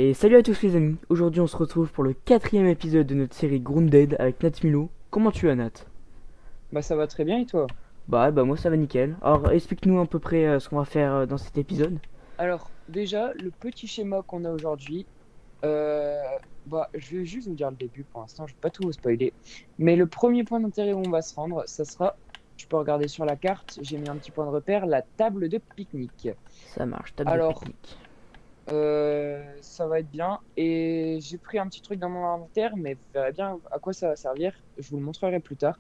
Et salut à tous les amis, aujourd'hui on se retrouve pour le quatrième épisode de notre série Grounded avec Nat Milo. Comment tu vas Nat? Bah ça va très bien et toi? Bah moi ça va nickel. Alors explique-nous à peu près ce qu'on va faire dans cet épisode. Alors déjà, le petit schéma qu'on a aujourd'hui, euh, bah je vais juste vous dire le début pour l'instant, je vais pas tout vous spoiler. Mais le premier point d'intérêt où on va se rendre, ça sera, tu peux regarder sur la carte, j'ai mis un petit point de repère, la table de pique-nique. Ça marche, table de Alors, pique-nique. ça va être bien. Et j'ai pris un petit truc dans mon inventaire, mais vous verrez bien à quoi ça va servir. Je vous le montrerai plus tard.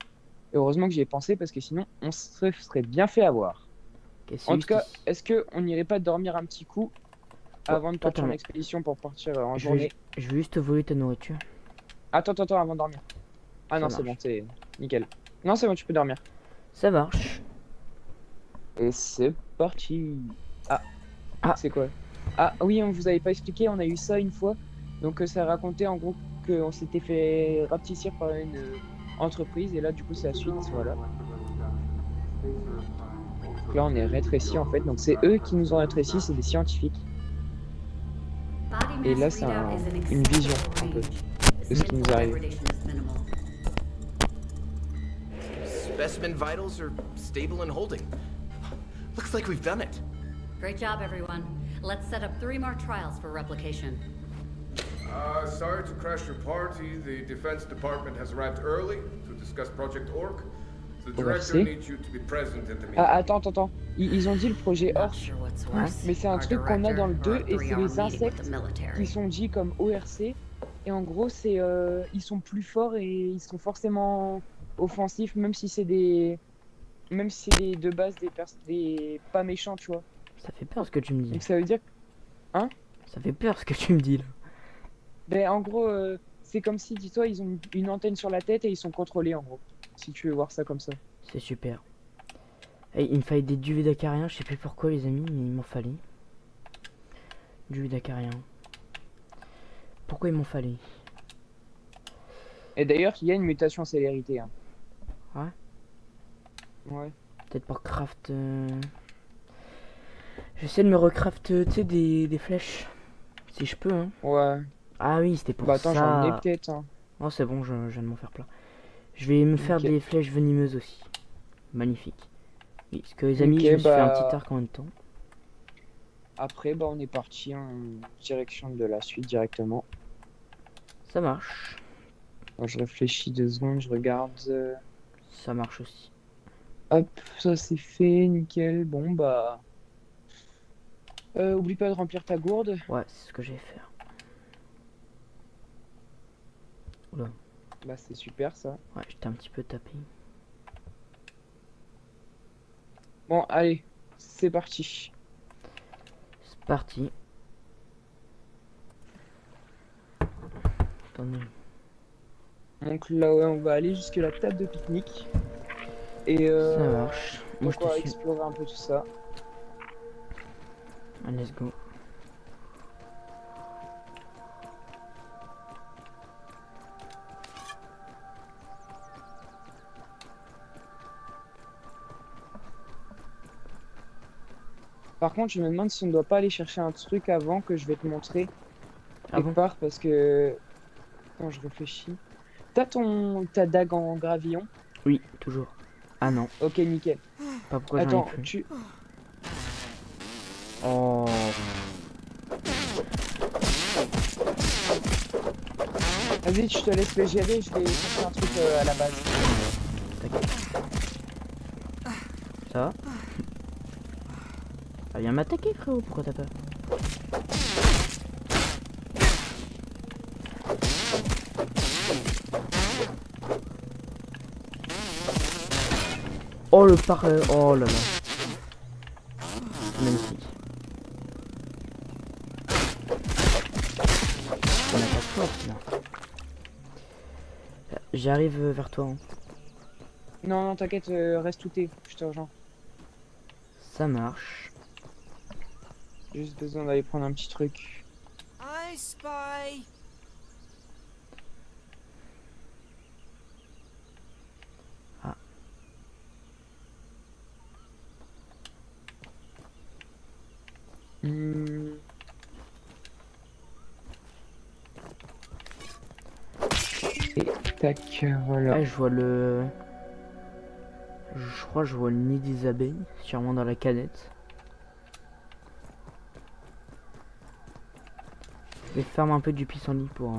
Et heureusement que j'y ai pensé parce que sinon, on serait bien fait avoir. Ok, c'est En tout juste cas, ici. est-ce que on n'irait pas dormir un petit coup Ouais, avant de partir en totalement. expédition pour partir en Je vais, journée? je vais juste voler ta nourriture. Attends, avant de dormir. Ah Ça non, c'est bon, marche. c'est nickel. Non, c'est bon, tu peux dormir. Ça marche. Et c'est parti. Ah, Ah, c'est quoi? Ah oui, on vous avait pas expliqué, on a eu ça une fois. Donc ça racontait en gros qu'on s'était fait rapetissir par une entreprise et là du coup c'est la suite, voilà. Donc là on est rétréci en fait, donc c'est eux qui nous ont rétréci, c'est des scientifiques. Body Et mass là c'est readout is in une vision acceptable un peu range. de ce Skin qui nous est flora arrivé. degradation is minimal. Specimen vitals are stable and holding. Looks like we've done it. Great job, everyone. Let's set up 3 more trials for replication. Sorry to crash your party. The Defense Department has arrived early to discuss Project Orc. The director ORC. needs you to be present in the Ah, meeting. attends. Ils ont dit le projet Not Orc, sure what's hein? worse, mais c'est un our truc qu'on a dans director le or 2 a et c'est 3-hour les meeting with the insectes qui military. sont dit comme ORC. Et en gros, c'est ils sont plus forts et ils sont forcément offensifs, même si c'est de base des pas méchants, tu vois. Ça fait peur ce que tu me dis. Donc ça veut dire, hein? Ça fait peur ce que tu me dis là. Ben, en gros, c'est comme si, dis-toi, ils ont une antenne sur la tête et ils sont contrôlés, en gros. Si tu veux voir ça comme ça. C'est super. Hey, il me fallait des duvets d'acariens, je sais plus pourquoi les amis, mais il m'en fallait. Duvets d'acariens. Pourquoi il m'en fallait? Et d'ailleurs, il y a une mutation célérité, hein. Ouais. Ouais. Peut-être pour craft. J'essaie de me recraft, tu sais, des flèches. Si je peux, hein. Ouais. Ah oui, c'était pour Bah attends, j'en ai ça. peut-être, hein. Oh, c'est bon, je viens de m'en faire plein. Je vais me faire Ok. des flèches venimeuses aussi. Magnifique. Oui, parce que les amis, Ok, je me suis fait un petit bah arc en même temps. après, bah on est parti en direction de la suite directement. Ça marche. Moi, je réfléchis 2 secondes, je regarde. Ça marche aussi. Hop, ça c'est fait, nickel. Bon, bah. Oublie pas de remplir ta gourde. Ouais, c'est ce que je vais faire. Oula. Bah, c'est super ça. Ouais, j'étais un petit peu tapé. Bon, allez, c'est parti. C'est parti. Attendez. Donc là, ouais, on va aller jusqu'à la table de pique-nique. Et Ça marche. Moi, donc, je on te va suis. explorer un peu tout ça. Allez, let's go. Par contre, je me demande si on ne doit pas aller chercher un truc avant que je vais te montrer Ah quelque bon? part parce que quand je réfléchis. Ta dague en gravillon? Oui, toujours. Ah non. Ok, nickel. Pas pourquoi j'en ai Attends, plus. tu. Oh. Vas-y, je te laisse le gérer, je vais chercher un truc à la base. T'inquiète. Ça va? Ah, viens m'attaquer, frérot. Pourquoi t'as peur? Oh le par... oh là là. Magnifique. On a pas de force là. J'arrive vers toi, hein. Non, t'inquiète, reste tout est, je te rejoins. Ça marche. Juste besoin d'aller prendre un petit truc. I spy. Ah. Hmm. Tac, voilà. Ah, je vois le... Je crois que je vois le nid des abeilles, sûrement dans la canette. Je vais faire un peu du pissenlit pour...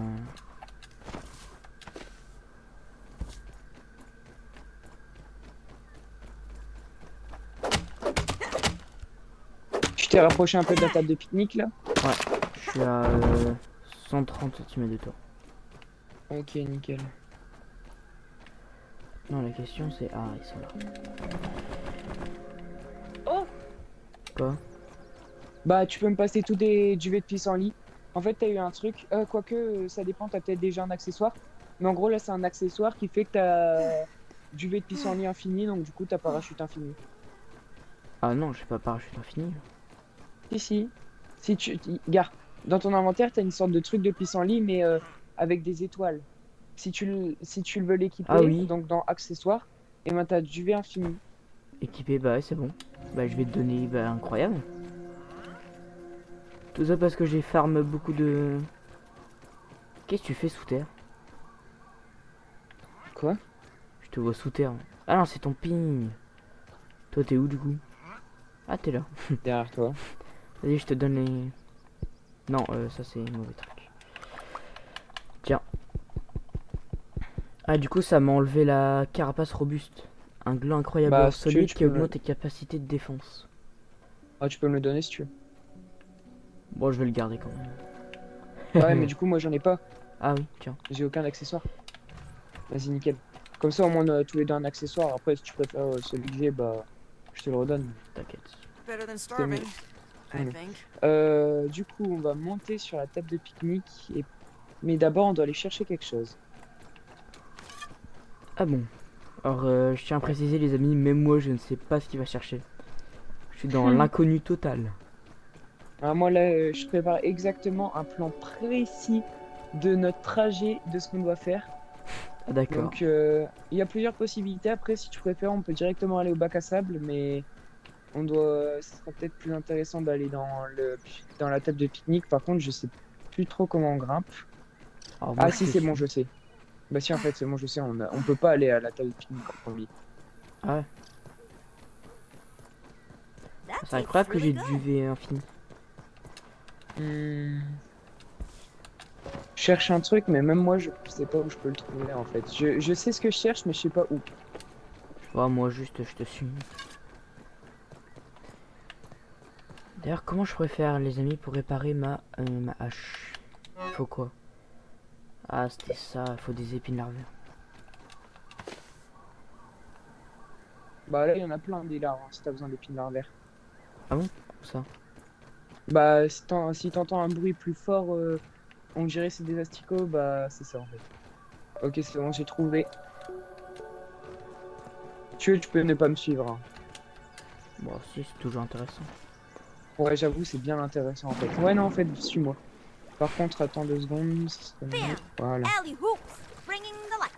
Tu t'es rapproché un peu de la table de pique-nique là? Je suis à 130 cm de toi. Ok, nickel. Non, la question c'est... Ah, ils sont là. Oh! Quoi? Bah, tu peux me passer tous des duvets de pissenlit. En fait, t'as eu un truc, quoique ça dépend, t'as peut-être déjà un accessoire. Mais en gros, là, c'est un accessoire qui fait que t'as duvet de pissenlit infini, donc du coup, t'as parachute infini. Ah non, j'ai pas parachute infini. Si, si. Si tu. Gars, dans ton inventaire, t'as une sorte de truc de pissenlit, mais avec des étoiles. Si tu le veux l'équiper, Ah oui. donc dans accessoires, et ben t'as duvet infini. Équipé, bah ouais, c'est bon. Bah je vais te donner... Bah incroyable. Tout ça parce que j'ai farm beaucoup de... Qu'est-ce que tu fais sous terre? Quoi? Je te vois sous terre. Ah non, c'est ton ping. Toi, t'es où du coup? Ah, t'es là. Derrière toi. Vas-y, je te donne les... Non, ça c'est mauvais truc. Tiens. Ah, du coup, ça m'a enlevé la carapace robuste. Un gland incroyable Bah, si tu veux, solide tu qui peux me- augmente tes capacités de défense. Ah, tu peux me le donner si tu veux. Bon, je vais le garder quand même. Ouais, mais du coup, moi, j'en ai pas. Ah oui, tiens. J'ai aucun accessoire. Vas-y, nickel. Comme ça, au moins, on a tous les deux un accessoire. Après, si tu préfères celui que j'ai, bah, je te le redonne. T'inquiète. Better than starving, I Mm. think. Du coup, on va monter sur la table de pique-nique. Mais d'abord, on doit aller chercher quelque chose. Ah bon. Alors, je tiens à préciser les amis, même moi je ne sais pas ce qu'il va chercher. Je suis dans l'inconnu total. Ah, moi, là, je prépare exactement un plan précis de notre trajet, de ce qu'on doit faire. Ah d'accord. Donc, il y a plusieurs possibilités. Après, si tu préfères, on peut directement aller au bac à sable, mais ce sera peut-être plus intéressant d'aller dans la table de pique-nique. Par contre, je sais plus trop comment on grimpe. Alors, moi, Ah, je si, te c'est bon, suis. je sais. Bah, si, en fait, c'est bon, je sais. On peut pas aller à la table de pique-nique en premier. Ah ouais. That C'est tastes incroyable que j'ai really du good. V infini. Hmm. Je cherche un truc, mais même moi, je sais pas où je peux le trouver en fait. Je sais ce que je cherche, mais je sais pas où. Ouais, moi juste je te suis. D'ailleurs, comment je pourrais faire les amis pour réparer ma hache? Faut quoi? Ah, c'était ça, il faut des épines larvaires. Bah là, il y en a plein des larves, hein, si t'as besoin d'épines larvaires. Ah bon? Ça. Bah, si t'entends un bruit plus fort, on dirait c'est des asticots, bah c'est ça en fait. Ok, c'est bon, j'ai trouvé. Tu peux ne pas me suivre, hein. Bon, si, c'est toujours intéressant. Ouais, j'avoue, c'est bien intéressant en fait. Ouais, non, en fait, suis-moi. Par contre, attends 2 secondes, ce serait mieux. Bam! Voilà. Alley hoops, bringing the light.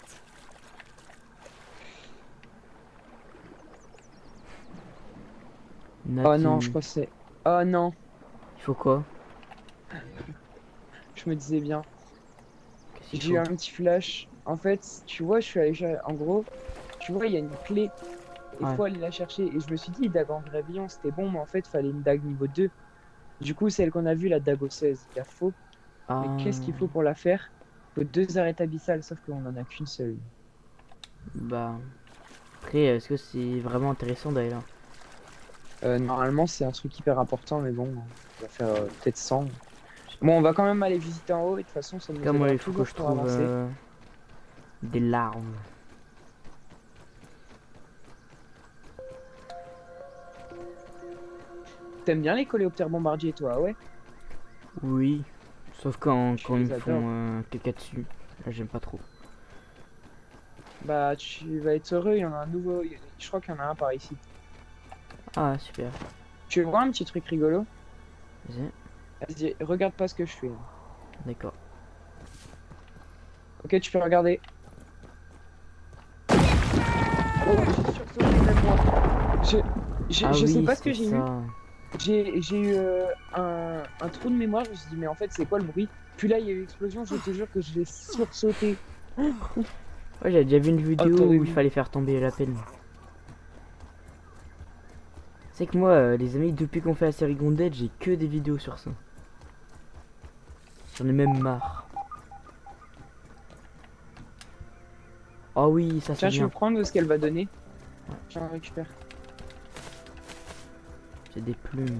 Oh non, Nati, je crois que c'est. Oh non, il faut quoi? je me disais bien. Qu'est-ce qu'il J'ai eu faut? un petit flash. En fait, tu vois, je suis allé en gros, tu vois, il y a une clé. Il Ouais. faut aller la chercher. Et je me suis dit, dague en gravillon, c'était bon, mais en fait, il fallait une dague niveau 2. Du coup, celle qu'on a vue, la dague au 16, il y a faux. Mais Ah, qu'est-ce qu'il faut pour la faire? Il faut 2 arêtes abyssales, sauf qu'on en a qu'une seule. bah. Après, est-ce que c'est vraiment intéressant d'aller là? Normalement, c'est un truc hyper important, mais bon, on va faire peut-être 100. Bon, on va quand même aller visiter en haut, et de toute façon, ça nous Comme moi, aidera il faut que toujours je pour trouve avancer. des larves. T'aimes bien les coléoptères bombardiers, toi, ouais? Oui, sauf quand Je ils les me adore. font caca dessus. Là, j'aime pas trop. Bah, tu vas être heureux, il y en a un nouveau. Je crois qu'il y en a un par ici. Ah, super. Tu veux voir un petit truc rigolo? Vas-y, Vas-y, regarde pas ce que je fais. d'accord. Ok, tu peux regarder. Oh, j'ai sursauté même moi. Ah Je sais oui, pas ce que c'est j'ai eu. ça. J'ai eu un trou de mémoire. Je me suis dit, mais en fait, c'est quoi le bruit? Puis là, il y a eu l'explosion. Je te jure que je l'ai sursauté. Ouais, j'ai déjà vu une vidéo t'avais où il vu. fallait faire tomber la pelle. C'est que moi, les amis, depuis qu'on fait la série Grounded, j'ai que des vidéos sur ça. J'en ai même marre. Oh oui, ça c'est Tiens, je peux bien. prendre ce qu'elle va donner. J'en récupère. C'est des plumes.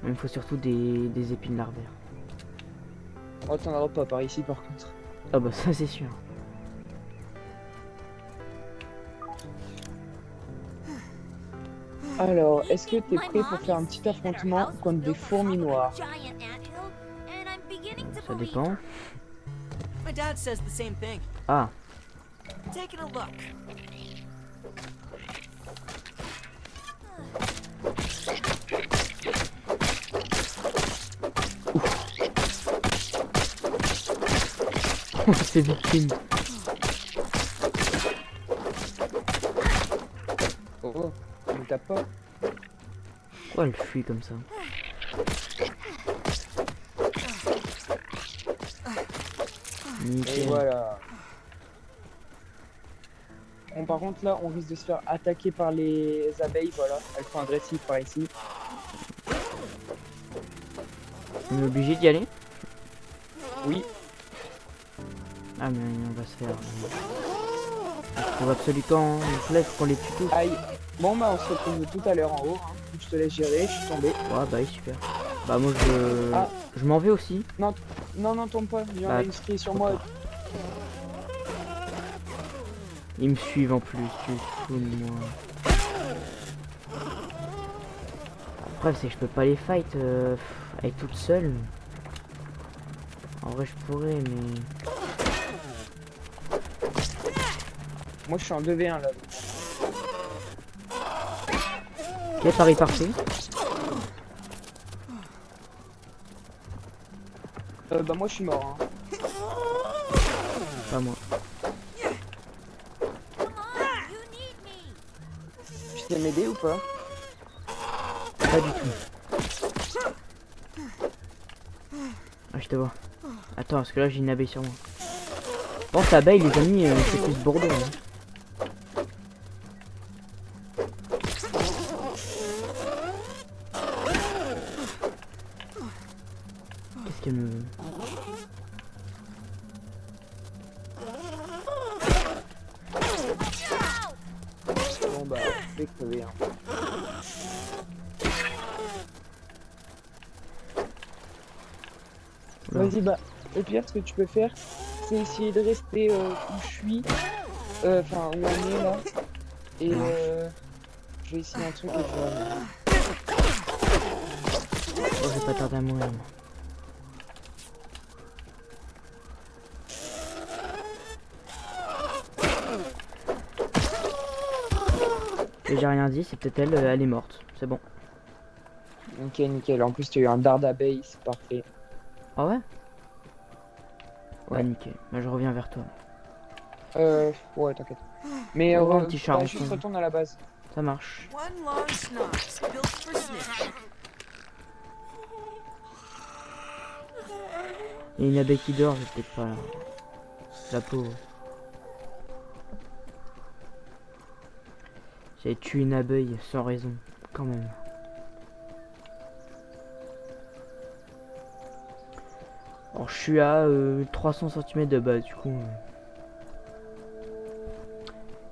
Il me faut surtout des épines larvaires. Oh, t'en auras pas par ici par contre. Ah bah ça c'est sûr. Alors, est-ce que t'es My prêt pour mom faire un used petit to say that her affrontement house was contre des built on top fourmis of a noires? giant anthill, and I'm beginning to Ça believe dépend. her. My dad says the same thing. Ah, Taking a look. c'est victime. Oh, ne tape pas. Pourquoi elle fuit comme ça? Et Nickel. voilà. Bon, par contre, là, on risque de se faire attaquer par les abeilles. Voilà, elles sont agressives par ici. On est obligé d'y aller? Oui, Ah mais on va se faire. On trouve absolument. Donc là, il faut qu'on les tue tous. aïe. Bon, bah, on se retrouve tout à l'heure en haut. Hein. Je te laisse gérer, je suis tombé. Ouais, bah super. Bah moi Ah. je m'en vais aussi. Non, non, tombe pas. Il y en Bah, a une qui est sur trop moi. tard. Ils me suivent en plus, tu te fous de moi. Après c'est que je peux pas les fight avec toute seule. En vrai je pourrais mais. Moi, je suis en 2v1 là. Ok, pari parfait. Bah, moi, je suis mort. Hein. Pas moi. Come on, you need me. Tu sais m'aider ou pas? Pas du tout. Ah je te vois. Attends parce que là j'ai une abeille sur moi. Bon cette abeille les amis c'est plus Bordeaux. Hein. Qu'est-ce qu'elle me veut? Bon, bah, je vais crever. Hein. Oula. Vas-y, bah, le pire, ce que tu peux faire, c'est essayer de rester où je suis. Enfin, où on est là. Et je vais essayer un truc et je vais... Oh j'ai pas tardé à mourir moi. Et j'ai rien dit, c'est peut-être elle, elle est morte. C'est bon. Ok, nickel. En plus, tu as eu un dard d'abeille, c'est parfait. Ah ouais? Ouais, Ouais. nickel. Bah, je reviens vers toi. Ouais, t'inquiète. Mais Au revoir, petit charron. juste retourne à la base. Ça marche. One long snots built for snitch. Il y a une abeille qui dort, je vais peut-être pas là. La pauvre. J'ai tué une abeille sans raison, quand même. Alors je suis à 300 cm de base, du coup.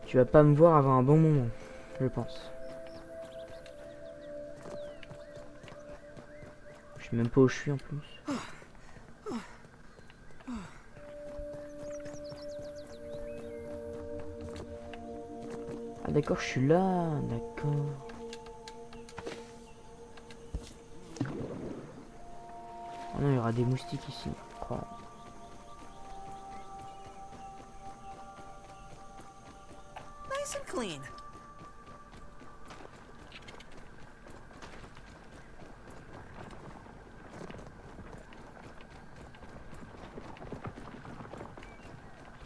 Tu vas pas me voir avant un bon moment, je pense. Je sais même pas où je suis en plus. Ah d'accord, je suis là, d'accord. Oh non, il y aura des moustiques ici, je crois. Nice and clean.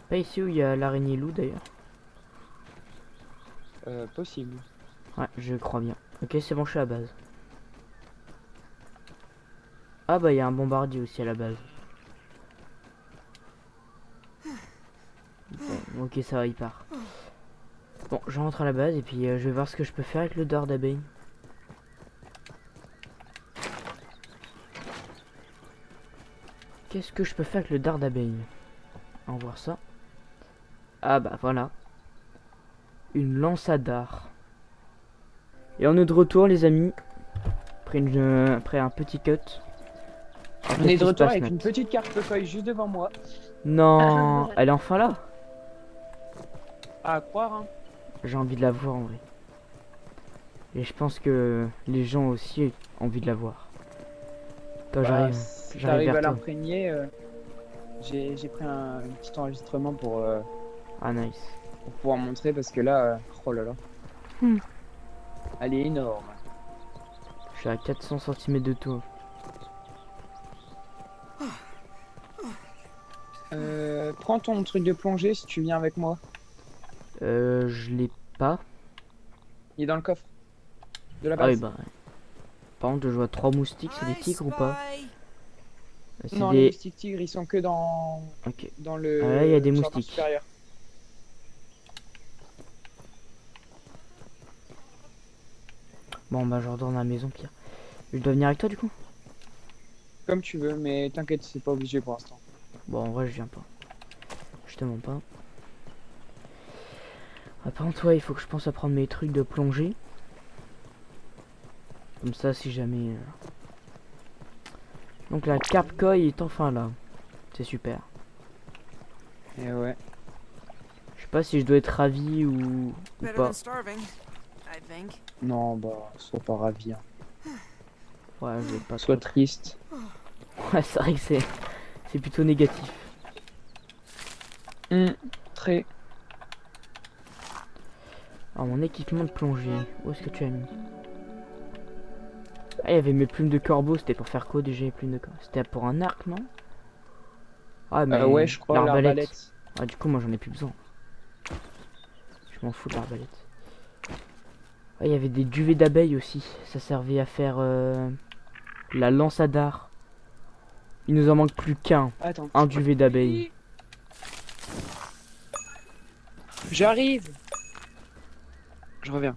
Pas ici où il y a l'araignée loup d'ailleurs. Possible. Ouais, je crois bien. Ok, c'est bon, je suis à la base. Ah bah il y a un bombardier aussi à la base. Ok, ça va, il part. Bon, je rentre à la base et puis je vais voir ce que je peux faire avec le dard d'abeille. Qu'est-ce que je peux faire avec le dard d'abeille? On va voir ça. Ah bah voilà. Une lance à dard. Et on est de retour les amis. Après un petit cut. Alors, On qu'est-ce est qui de se retour passe, avec Matt? une petite carte feuille juste devant moi. Non, elle est enfin là. À croire, hein. J'ai envie de la voir en vrai. Et je pense que les gens aussi ont envie de la voir. Quand Bah, j'arrive, si j'arrive t'arrives à vers toi. l'imprégner, j'ai pris un petit enregistrement Ah nice. pour pouvoir montrer parce que là, oh là là. Hmm. Elle est énorme. Je suis à 400 cm de toi. Prends ton truc de plongée si tu viens avec moi. Je l'ai pas. Il est dans le coffre de la Ah oui base. bah. Par contre, je vois 3 moustiques, c'est des I tigres ou pas? spy. C'est Non, les des. moustiques tigres, ils sont que Ok. dans le Ah là, il y a des jardin moustiques. supérieur. Bon bah, je retourne à la maison, pire. Je dois venir avec toi du coup? Comme tu veux, mais t'inquiète, c'est pas obligé pour l'instant. Bon, en vrai, je viens pas. Je te mens pas. Ah, par contre, ouais, il faut que je pense à prendre mes trucs de plongée. Comme ça, si jamais. Donc la carpe koi est enfin là. C'est super. Et ouais. Je sais pas si je dois être ravi ou Better pas. than starving, I think. Non, bah, sois pas ravi. Hein. Ouais, je vais pas Sois trop. triste. Ouais, c'est vrai que c'est plutôt négatif. Très. Alors mon équipement de plongée, où est-ce que tu as mis? Ah, il y avait mes plumes de corbeau, c'était pour faire quoi déjà les plumes de corbeau? C'était pour un arc, non? Ah mais Ouais, je crois l'arbalète. Ah du coup moi j'en ai plus besoin. Je m'en fous de l'arbalète. Ah, il y avait des duvets d'abeilles aussi, ça servait à faire la lance à dard. Il nous en manque plus qu'un, Attends. un duvet d'abeilles. J'arrive. Je reviens.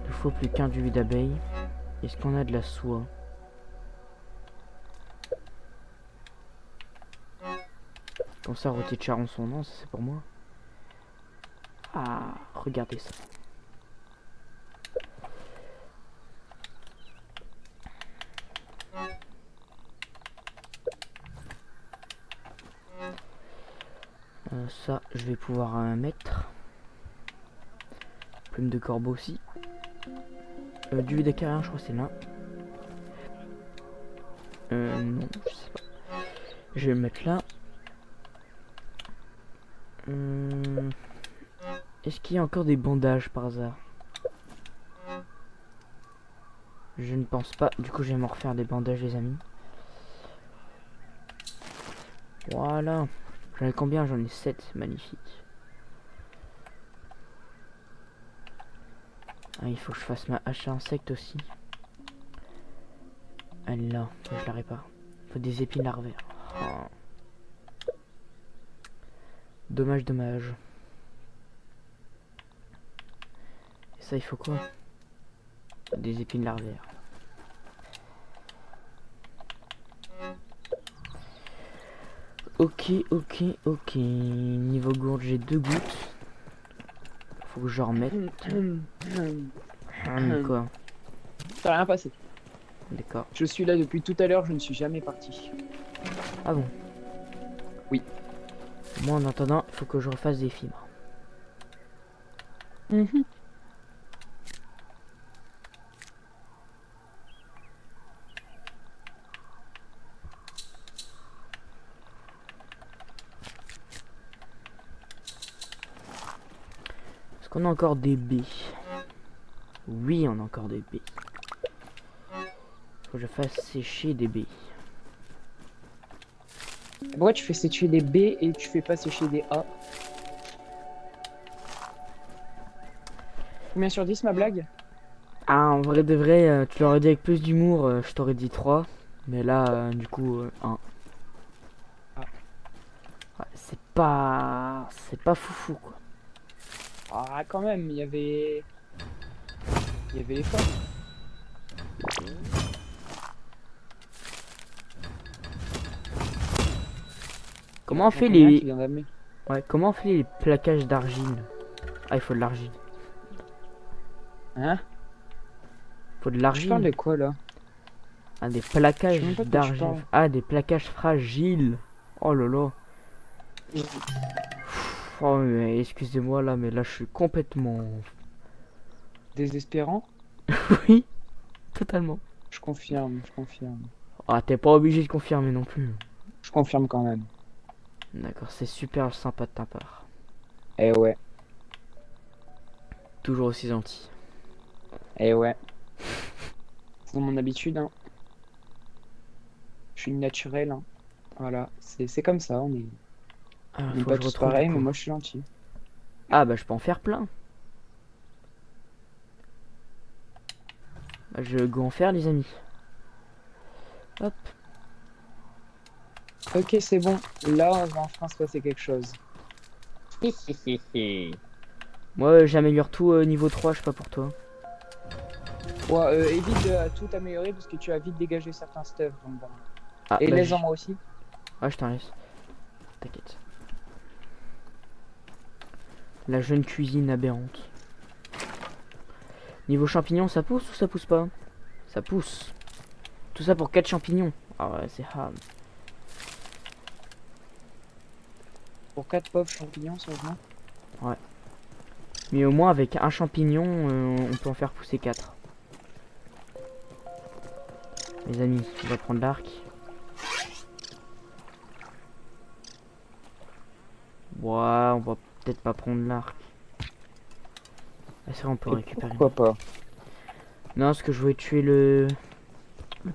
Il faut plus qu'un duvet d'abeilles. Est-ce qu'on a de la soie? Comme ça, rôti de charançon, non, ça c'est pour moi. Ah, regardez ça. Ça, je vais pouvoir mettre. Plume de corbeau aussi. Du d'acarien, je crois que c'est là. Non, je sais pas. Je vais le mettre là. Est-ce qu'il y a encore des bandages par hasard? Je ne pense pas. Du coup, je vais m'en refaire des bandages, les amis. Voilà. J'en ai combien? J'en ai 7. Magnifique. Ah, il faut que je fasse ma hache à insectes aussi. Elle est là. Je la répare. Il faut des épines larvaires. Oh. Dommage, dommage. Et ça, il faut quoi? Des épines larvaires. Ok, ok, ok. Niveau gourde, j'ai 2 gouttes. Faut que je remette. Quoi? T'as rien passé. D'accord. Je suis là depuis tout à l'heure, je ne suis jamais parti. Ah bon? Oui. Moi, en attendant, il faut que je refasse des fibres. Est-ce qu'on a encore des baies? Oui, on a encore des baies. Faut que je fasse sécher des baies. Pourquoi tu fais sécher des B et tu fais pas sécher des A? Combien sur 10 ma blague? Ah, en vrai de vrai, tu l'aurais dit avec plus d'humour, je t'aurais dit 3. Mais là, du coup, 1. c'est pas foufou quoi. Ah, quand même, il y avait les formes. Comment on fait Combien les, qui vient d'amener? ouais, comment on fait les plaquages d'argile? Ah, il faut de l'argile. Hein? Faut de Tu parles l'argile. de quoi là? Ah, des Je sais plaquages même pas de quoi tu d'argile. parles. Ah, des plaquages fragiles. Oh là là. Oh, mais excusez-moi là, mais là je suis complètement. Désespérant? Oui, totalement. Je confirme, je confirme. Ah, t'es pas obligé de confirmer non plus. Je confirme quand même. D'accord, c'est super sympa de ta part. Eh ouais, Toujours aussi gentil. eh ouais. C'est mon habitude, hein. Je suis naturel, hein. Voilà, c'est comme ça, on est Ah, on est faut pas que je tous retrouve pareils, du mais coup. moi je suis gentil. Ah, bah je peux en faire plein. Bah, je go en faire, les amis. Hop. Ok, c'est bon. Là, on va enfin se passer quelque chose. Moi, j'améliore tout niveau 3, je sais pas pour toi. Ouais, évite de tout améliorer parce que tu as vite dégagé certains stuff. Donc bon. Ah, Et bah, laisse-en moi aussi. ah, je t'en laisse. T'inquiète. La jeune cuisine aberrante. Niveau champignons, ça pousse ou ça pousse pas? Ça pousse. Tout ça pour 4 champignons. Ah ouais, c'est hard. Pour 4 pauvres champignons, seulement. Mais au moins, avec un champignon, on peut en faire pousser 4. Les amis, on va prendre l'arc. Ouais, on va peut-être pas prendre l'arc. Ah, c'est vrai, on peut Et récupérer. pourquoi pas? Non, parce que je voulais tuer le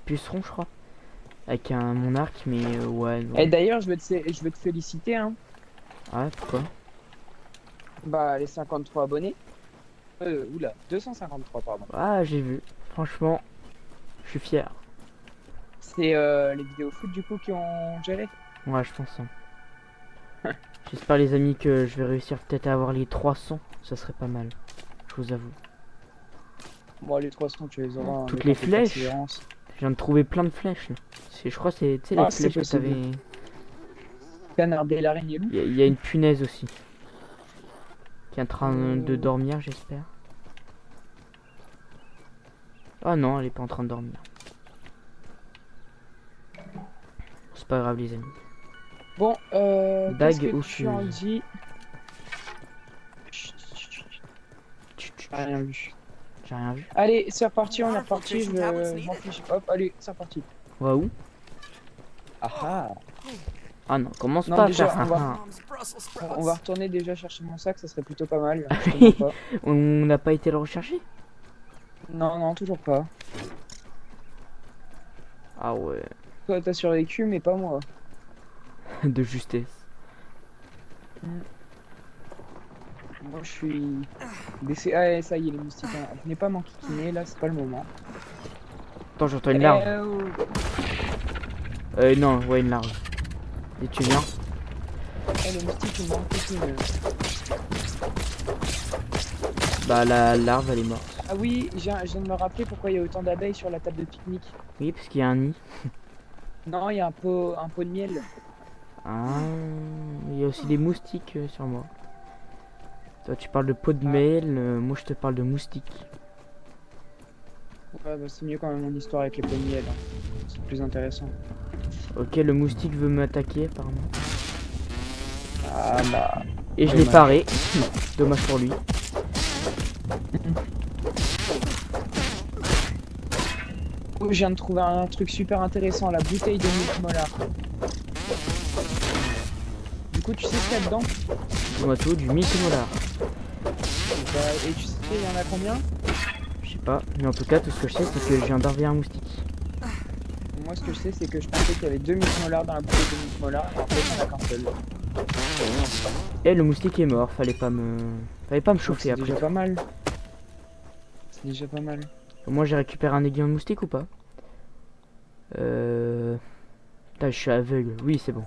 puceron, je crois. Avec mon arc, mais ouais, non. Et d'ailleurs, je vais te féliciter, hein. Ah, pourquoi? Bah, les 53 abonnés. Oula, 253, pardon. Ah, j'ai vu. Franchement, je suis fier. C'est les vidéos foot du coup qui ont géré. Ouais, je pense. Hein. J'espère, les amis, que je vais réussir peut-être à avoir les 300. Ça serait pas mal. Je vous avoue. Bon, les 300, tu les auras. Toutes avec les un peu de flèches. persévérance. Je viens de trouver plein de flèches. Là. Je crois que c'est, tu sais, les Ah, c'est flèches que possible. t'avais. Canarder l'araignée loup. Il y a une punaise aussi. Qui est en train de Euh. dormir, j'espère. Ah non, elle est pas en train de dormir. C'est pas grave, les amis. Bon, Dague qu'est-ce que au tu en feu. dis? Tchut, tchut, J'ai rien vu. J'ai rien vu. Allez, c'est reparti, on est Water reparti. filtration tablets Je m'en needed. fiche. Hop, allez, c'est reparti. On va où? Ah ah. Ah non, commence Non, pas déjà, à faire on va- ça. Mom's Brussels sprouts. On va retourner déjà chercher mon sac, ça serait plutôt pas mal. Ah Je te oui. mens pas. On n'a pas été le rechercher? Non, non, toujours pas. Ah ouais, Toi, t'as survécu, mais pas moi. de justesse. Moi, je suis décédé. Ah, ça y est, les moustiques. Hein. Venez pas m'enquiquiner, là, c'est pas le moment. Attends, j'entends une larve. Non, ouais, une larve. Et tu viens? Les moustiques, ils m'enquiquinent. Bah, la larve, elle est morte. Ah oui, je viens de me rappeler pourquoi il y a autant d'abeilles sur la table de pique-nique. Oui, parce qu'il y a un nid. Non, il y a un pot de miel. Ah, il y a aussi des moustiques sur moi. Toi, tu parles de pot de Ah. miel, moi je te parle de moustiques. Ouais, bah, c'est mieux quand même mon histoire avec les pots de miel. Hein. C'est plus intéressant. Ok, le moustique veut m'attaquer apparemment. Ah bah. Et je l'ai Dommage. paré. Dommage pour lui. Oh, je viens de trouver un truc super intéressant, la bouteille de Milk Molar. Du coup, tu sais ce qu'il y a dedans? Dis-moi tout, du mythomolar. Bah, et tu sais, il y en a combien? Je sais pas, mais en tout cas, tout ce que je sais, c'est que je viens d'enlever un moustique. Moi, ce que je sais, c'est que je pensais qu'il y avait 2 Milk Molar dans la bouteille de Milk Molar, et en fait, il n'y en a qu'un seul. Et le moustique est mort, fallait pas me Donc, chauffer c'est après. déjà pas mal. C'est déjà pas mal. Moi j'ai récupéré un aiguillon de moustique ou pas? Putain, je suis aveugle. Oui, c'est bon.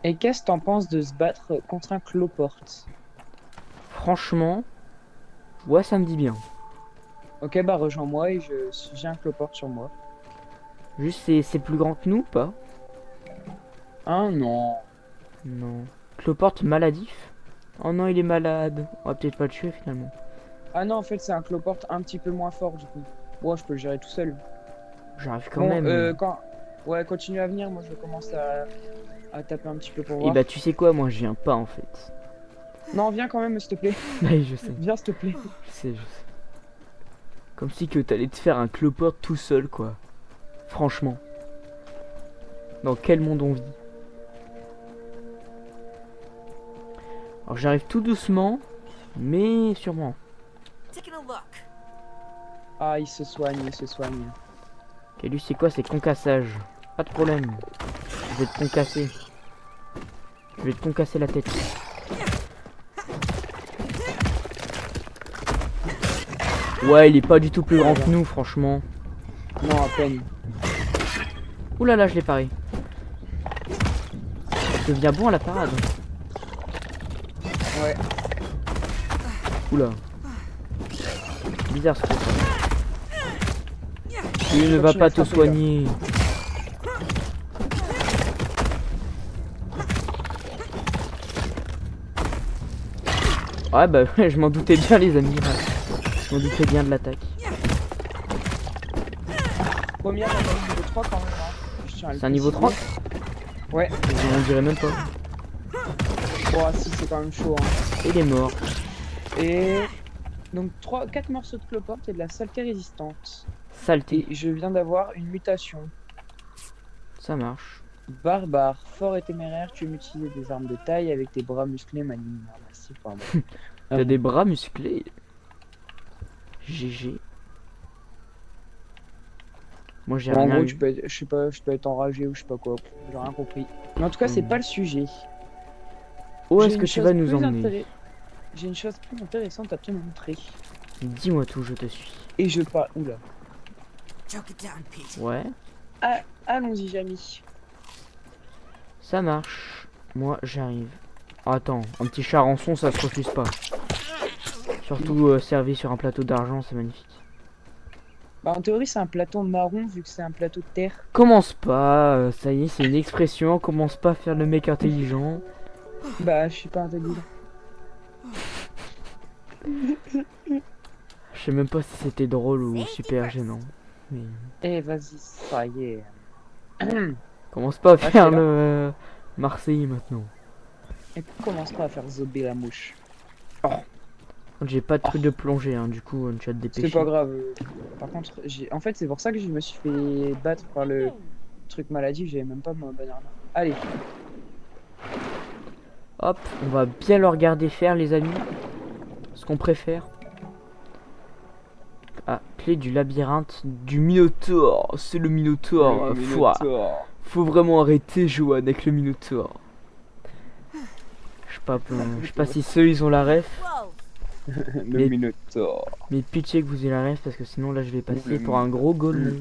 Et qu'est-ce que t'en penses de se battre contre un cloporte? Franchement, ouais, ça me dit bien. Ok, bah rejoins-moi et j'ai un cloporte sur moi. Juste, c'est plus grand que nous ou pas? Ah non. Non. Cloporte maladif? Oh non, il est malade. On va peut-être pas le tuer finalement. Ah non, en fait, c'est un cloporte un petit peu moins fort du coup. Moi, je peux le gérer tout seul. J'arrive quand Bon, même. quand... Ouais, continue à venir, moi je commence à taper un petit peu pour Et voir. bah, tu sais quoi, moi je viens pas en fait. Non, viens quand même, s'il te plaît. Ouais, je sais, Viens, s'il te plaît. je sais, je sais. Comme si que t'allais te faire un cloporte tout seul, quoi. Franchement. Dans quel monde on vit? Alors j'arrive tout doucement, mais sûrement. Taking a look. Ah, il se soigne, il se soigne. Ok, lui c'est quoi? C'est concassage. Pas de problème. Je vais te concasser. Je vais te concasser la tête. Ouais, il est pas du tout plus grand que nous, franchement. Non, à peine. Ouh là là, je l'ai paré. Je deviens bon à la parade. Ouais. Oula. Bizarre ce truc. Il ne va pas te soigner. Ouais bah je m'en doutais bien les amis. Je m'en doutais bien de l'attaque. Première, on est niveau 3 quand même. Hein. Je tiens à le C'est un niveau préciser. 30? Ouais. On dirait même pas. Bon, si, c'est quand même chaud. Hein. Il est mort. Et donc 4 morceaux de cloporte et de la saleté résistante. Saleté. Et je viens d'avoir une mutation. Ça marche. Barbare, fort et téméraire, tu aimes utiliser des armes de taille avec tes bras musclés maniés. Ah, merci, pardon. T'as des bras musclés. GG. Moi j'ai Bon, en rien gros, eu. tu peux être, je sais pas, je peux être enragé ou je sais pas quoi. J'ai rien compris. Mais en tout cas, c'est pas le sujet. Où J'ai est-ce une que tu chose vas nous plus emmener? J'ai une chose plus intéressante à te montrer. Dis-moi tout, je te suis. Et je parle. Oula. Choke it down, Pete. Ouais, Ah, allons-y, Jamy. ça marche. Moi j'arrive. Oh, attends, un petit charançon ça se refuse pas. Surtout servi sur un plateau d'argent, c'est magnifique. Bah, en théorie, c'est un plateau marron vu que c'est un plateau de terre. Commence pas, ça y est, c'est une expression. Commence pas à faire le mec intelligent. Bah, je suis pas intelligent. Je sais même pas si c'était drôle ou super gênant. Mais Eh, vas-y, ça y est. commence pas à c'est faire là. le Marseillais maintenant. Et commence pas à faire zober la mouche. J'ai pas de truc de plongée, hein, du coup tu vas te dépêcher. C'est pas grave. Par contre, en fait, c'est pour ça que je me suis fait battre par le truc maladif. J'avais même pas ma banane. Allez. Hop, on va bien le regarder faire les amis. Ce qu'on préfère. Ah, clé du labyrinthe du Minotaure. C'est le Minotaure. Faut vraiment arrêter Johan avec le Minotaure. Je sais pas si ceux ils ont la ref. Whoa! Le Mais- Minotaure. Mais pitié que vous ayez la ref parce que sinon là je vais passer Le pour un gros golemon.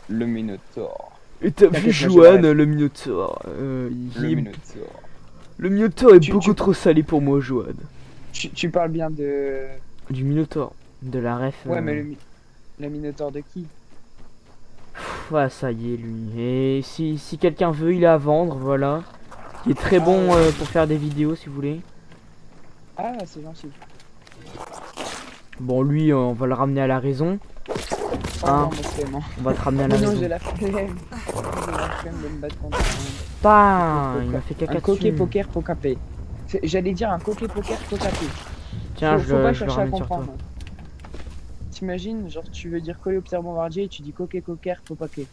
Le Minotaure. Et t'as T'inquiète, vu moi, j'ai Johan la le Minotaure Le Minotaure. Le Minotaure est Tu- beaucoup tu- trop salé pour moi Johan. Tu parles bien de. Du Minotaure. De la ref. Ouais, mais le Minotaure de qui? Ouais, ça y est, lui. Et si quelqu'un veut, il est à vendre, voilà. Il est très bon pour faire des vidéos, si vous voulez. Ah, c'est gentil. Bon, lui, on va le ramener à la raison. Oh Hein, non, mais c'est non. on va te ramener à la Mais non, raison. j'ai la flemme. J'ai la flemme de me battre contre Putain, il m'a fait un caca coquet dessus. poker pokapé. J'allais dire un coquet poker pokapé. Tiens, Faut pas je le chercher à ramène sur toi. comprendre. T'imagines, genre tu veux dire Coléoptère Bombardier et tu dis coquet cocker popaquet.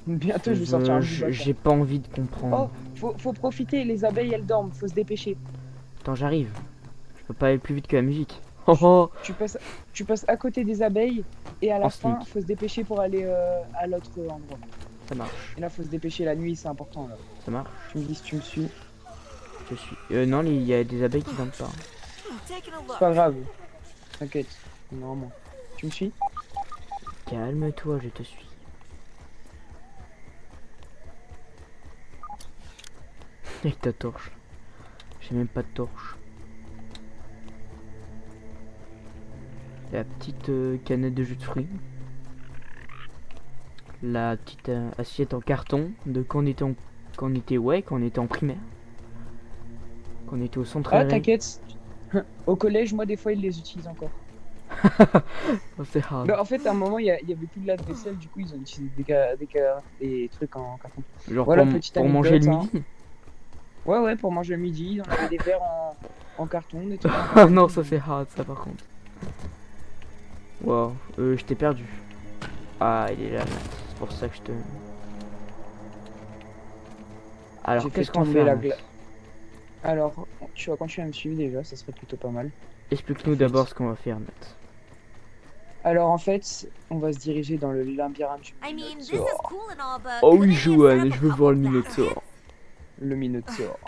Bientôt je vais sortir un boubacar. J'ai pas envie de comprendre. Oh, faut profiter, les abeilles elles dorment, faut se dépêcher. Attends, j'arrive. Je peux pas aller plus vite que la musique. Oh oh. Tu passes à côté des abeilles et à la En fin sneak. faut se dépêcher pour aller à l'autre endroit. Ça marche, Et là faut se dépêcher, la nuit c'est important là. ça marche. Tu me dis si tu me suis. Je suis. Non, il y a des abeilles qui viennent pas. Taking a C'est look. pas grave. T'inquiète, normalement. Tu me suis? Calme-toi, je te suis. Avec ta torche. J'ai même pas de torche. La petite canette de jus de fruits. La petite assiette en carton de quand on était quand on était en primaire. Quand on était au centre Ah, aéré. t'inquiète. Au collège, moi, des fois, ils les utilisent encore. Oh, c'est hard. Bah, en fait, à un moment, il y avait plus de lave-vaisselle, du coup, ils ont utilisé des trucs en carton. Genre Voilà, pour, petite pour manger le anecdote, midi. Ouais, pour manger le midi, on avait des verres en carton, des trucs. Ah non, ça c'est hard ça par contre. Wow, je t'ai perdu. Ah, il est là, c'est pour ça que je te... Alors, J'ai fait qu'est-ce qu'on tomber fait la Max? glace. Alors, tu vas continuer à me suivre déjà, ça serait plutôt pas mal. Explique-nous d'abord ce qu'on va faire, Matt. Alors, en fait, on va se diriger dans le labyrinthe du I mean, this is Minotaure. cool and all, but Oh oui, couldn't you Joanne, set up je a veux voir le couple Minotaure. Le Minotaure.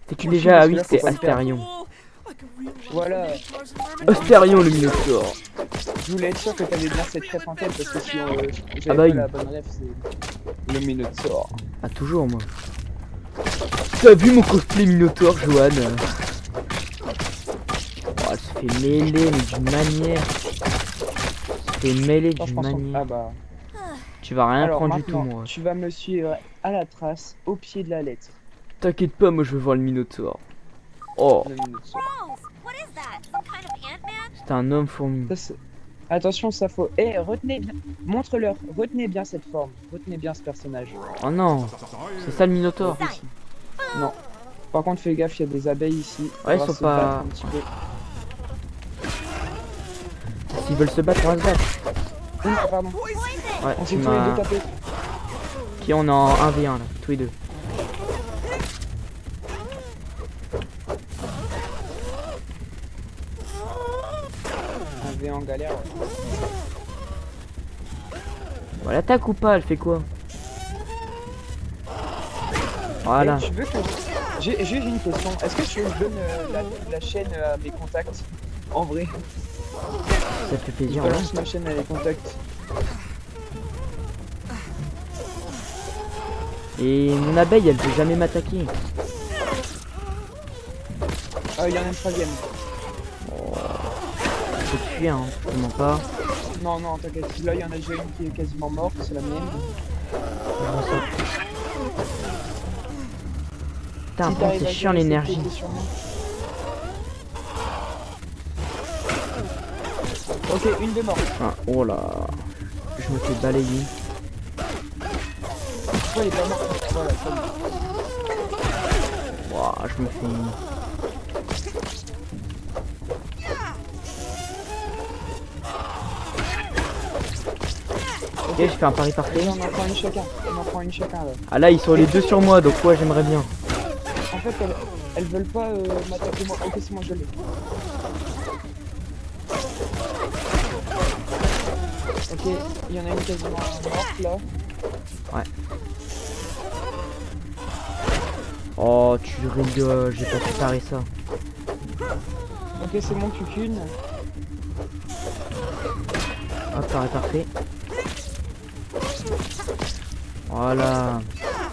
C'est qui Moi, déjà? Ah parce que oui, là, faut c'est pas le perdre. Astérion. Voilà, Astérion le Minotaure. je voulais être sûr que t'avais bien cette ref en tête parce que si j'avais Ah bah pas oui. la bonne ref, c'est le Minotaure. Ah, toujours moi. T'as vu mon cosplay Minotaure, Joanne? Oh, elle se fait mêler, mais d'une manière. Elle se fait mêler d'une Franchement, manière. ah bah. Tu vas rien Alors prendre du tout, maintenant, moi. tu vas me suivre à la trace, au pied de la lettre. T'inquiète pas, moi je veux voir le Minotaure. Oh, Le Minotaure. Gross! What is that? Some kind of Ant-Man? c'est un homme fourmi. Ça, attention, ça faut. Eh, retenez bien. Montre-leur. Retenez bien cette forme. Retenez bien ce personnage. Oh non, c'est ça le Minotaure. Non. Par contre, fais gaffe, il y a des abeilles ici. Ouais, On va ils sont se pas- battre un petit peu. S'ils veulent se battre, on va se battre. Ouh, ah, pardon. Ouais, On tu s'est tous les m'as... deux tapés. Puis on est en 1v1 là, tous les deux. Un V en galère. Ouais. Bon, elle attaque ou pas? Elle fait quoi? Voilà. Eh, tu veux que. J'ai une question. Est-ce que tu veux que je donne la chaîne à mes contacts? En vrai. Ça fait Je plaisir. Ouais. balance ma chaîne à mes contacts. Et mon abeille, elle peut jamais m'attaquer. Ah, il y en a une troisième. Faut tuer, hein. Comment pas. Non, non, t'inquiète. Là, il y en a déjà une qui est quasiment morte. C'est la mienne. Je vois ça. Putain, Si après, t'arrives c'est à chiant gérer l'énergie. cette sur moi. Ok, une de morte. Ah, oh là. Je me fais balayer. Ouais, elle est pas morte. Voilà, ça y est. Ouah, je me fais... Ok, je fais un pari parfait. Allez, on en prend une chacun. On en prend une chacun là. Ah là, ils sont les deux sur moi, donc ouais, j'aimerais bien. En fait, elles veulent pas m'attaquer moi. Ok, c'est moi, je l'ai. Ok, il y en a une quasiment morte là. Ouais. Oh, tu rigoles, j'ai pas préparé ça. Ok, c'est mon cucune. Hop, pari parfait. Voilà.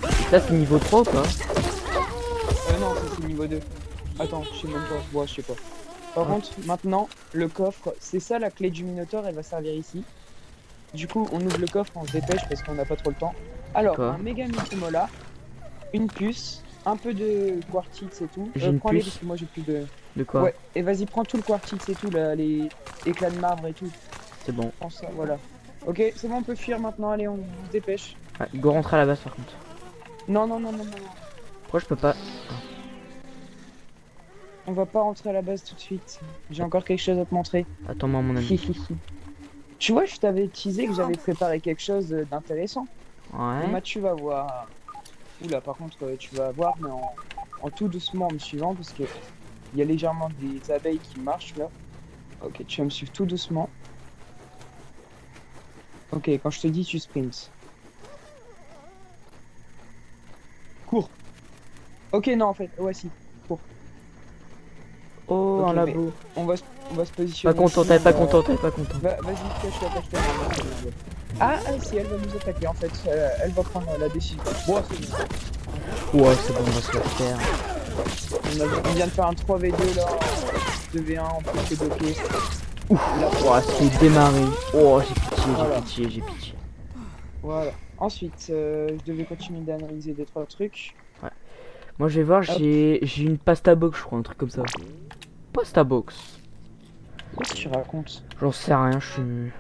Et ça, c'est niveau 3 ou pas? Non, ça c'est niveau 2. Attends, je sais même pas. Bon, je sais pas. Par contre, maintenant, le coffre, c'est ça la clé du Minotaure, elle va servir ici. Du coup, on ouvre le coffre, on se dépêche parce qu'on n'a pas trop le temps. Alors, D'accord. un méga Mitimola, une puce, un peu de quartz et tout. J'ai une Prends-les puce. parce que moi j'ai plus de. De quoi? Ouais, et vas-y, prends tout le quartz et tout, là, les éclats de marbre et tout. C'est bon. Prends ça, voilà. Ok, c'est bon, on peut fuir maintenant, allez, on se dépêche. Ouais, go rentrer à la base par contre. Non, non, non, non, non, non. Pourquoi je peux pas? On va pas rentrer à la base tout de suite. J'ai encore quelque chose à te montrer. Attends-moi mon ami. Tu vois, je t'avais teasé que j'avais préparé quelque chose d'intéressant. Ouais. Mais tu vas voir. Oula, par contre, tu vas voir, mais en tout doucement en me suivant, parce que il y a légèrement des abeilles qui marchent là. Ok, tu vas me suivre tout doucement. Ok, quand je te dis, tu sprints. Cours. Ok, non, en fait, ouais, si. Oh, Ok, un mais- labo. On va se positionner. Pas content, ici, t'es on pas va- content, t'es pas content. Vas-y, cache-toi, cache-toi. Ah, si, elle va nous attaquer en fait. Elle va prendre la décision. Bon, c'est bon. Ouais, c'est bon, on va se la faire. On vient de faire un 3v2 là, 2v1 en plus que bloqué. Ouais, c'est démarré. Oh, j'ai pitié, Voilà. j'ai pitié, j'ai pitié. Voilà. Ensuite, je devais continuer d'analyser 2-3 trucs. Moi, je vais voir, Hop. j'ai une pasta box, je crois, un truc comme ça. Pasta box. Qu'est-ce que tu racontes? J'en sais rien, je suis...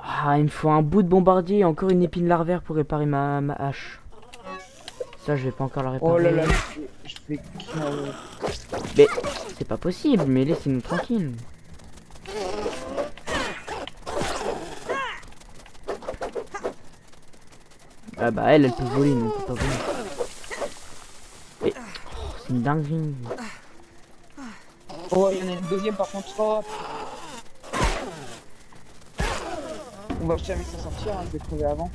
Ah, il me faut un bout de bombardier et encore une épine larvaire pour réparer ma hache. Ça, je vais pas encore la réparer. Oh là là, je fais Mais c'est pas possible, mais laissez-nous tranquille. Ah bah elle peut voler, mais on peut pas voler. Mais oh, c'est une dinguerie. Oh, il y en a une deuxième par contre. Oh. On va jamais s'en sortir, hein, je vais trouver avant.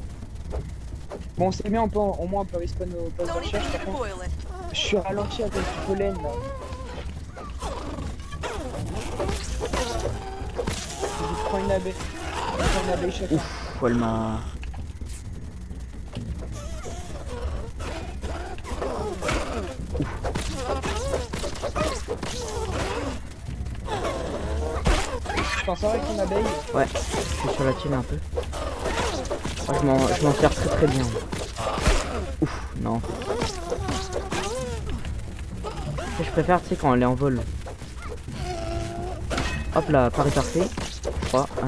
Bon, c'est bien, au moins on peut respawn au poste de Don't recherche. even Par contre, boil it. je suis ralenti à cause du pollen là. Je prends une abeille. Je prends une abeille chacun. Ouf, elle m'a... Tu t'en sors avec ton abeille? Ouais, je suis sur la tienne un peu. Moi, je m'en sers très bien. Ouf, non. Je préfère, tu sais, quand elle est en vol. Hop là, pari parfait. 3, 1.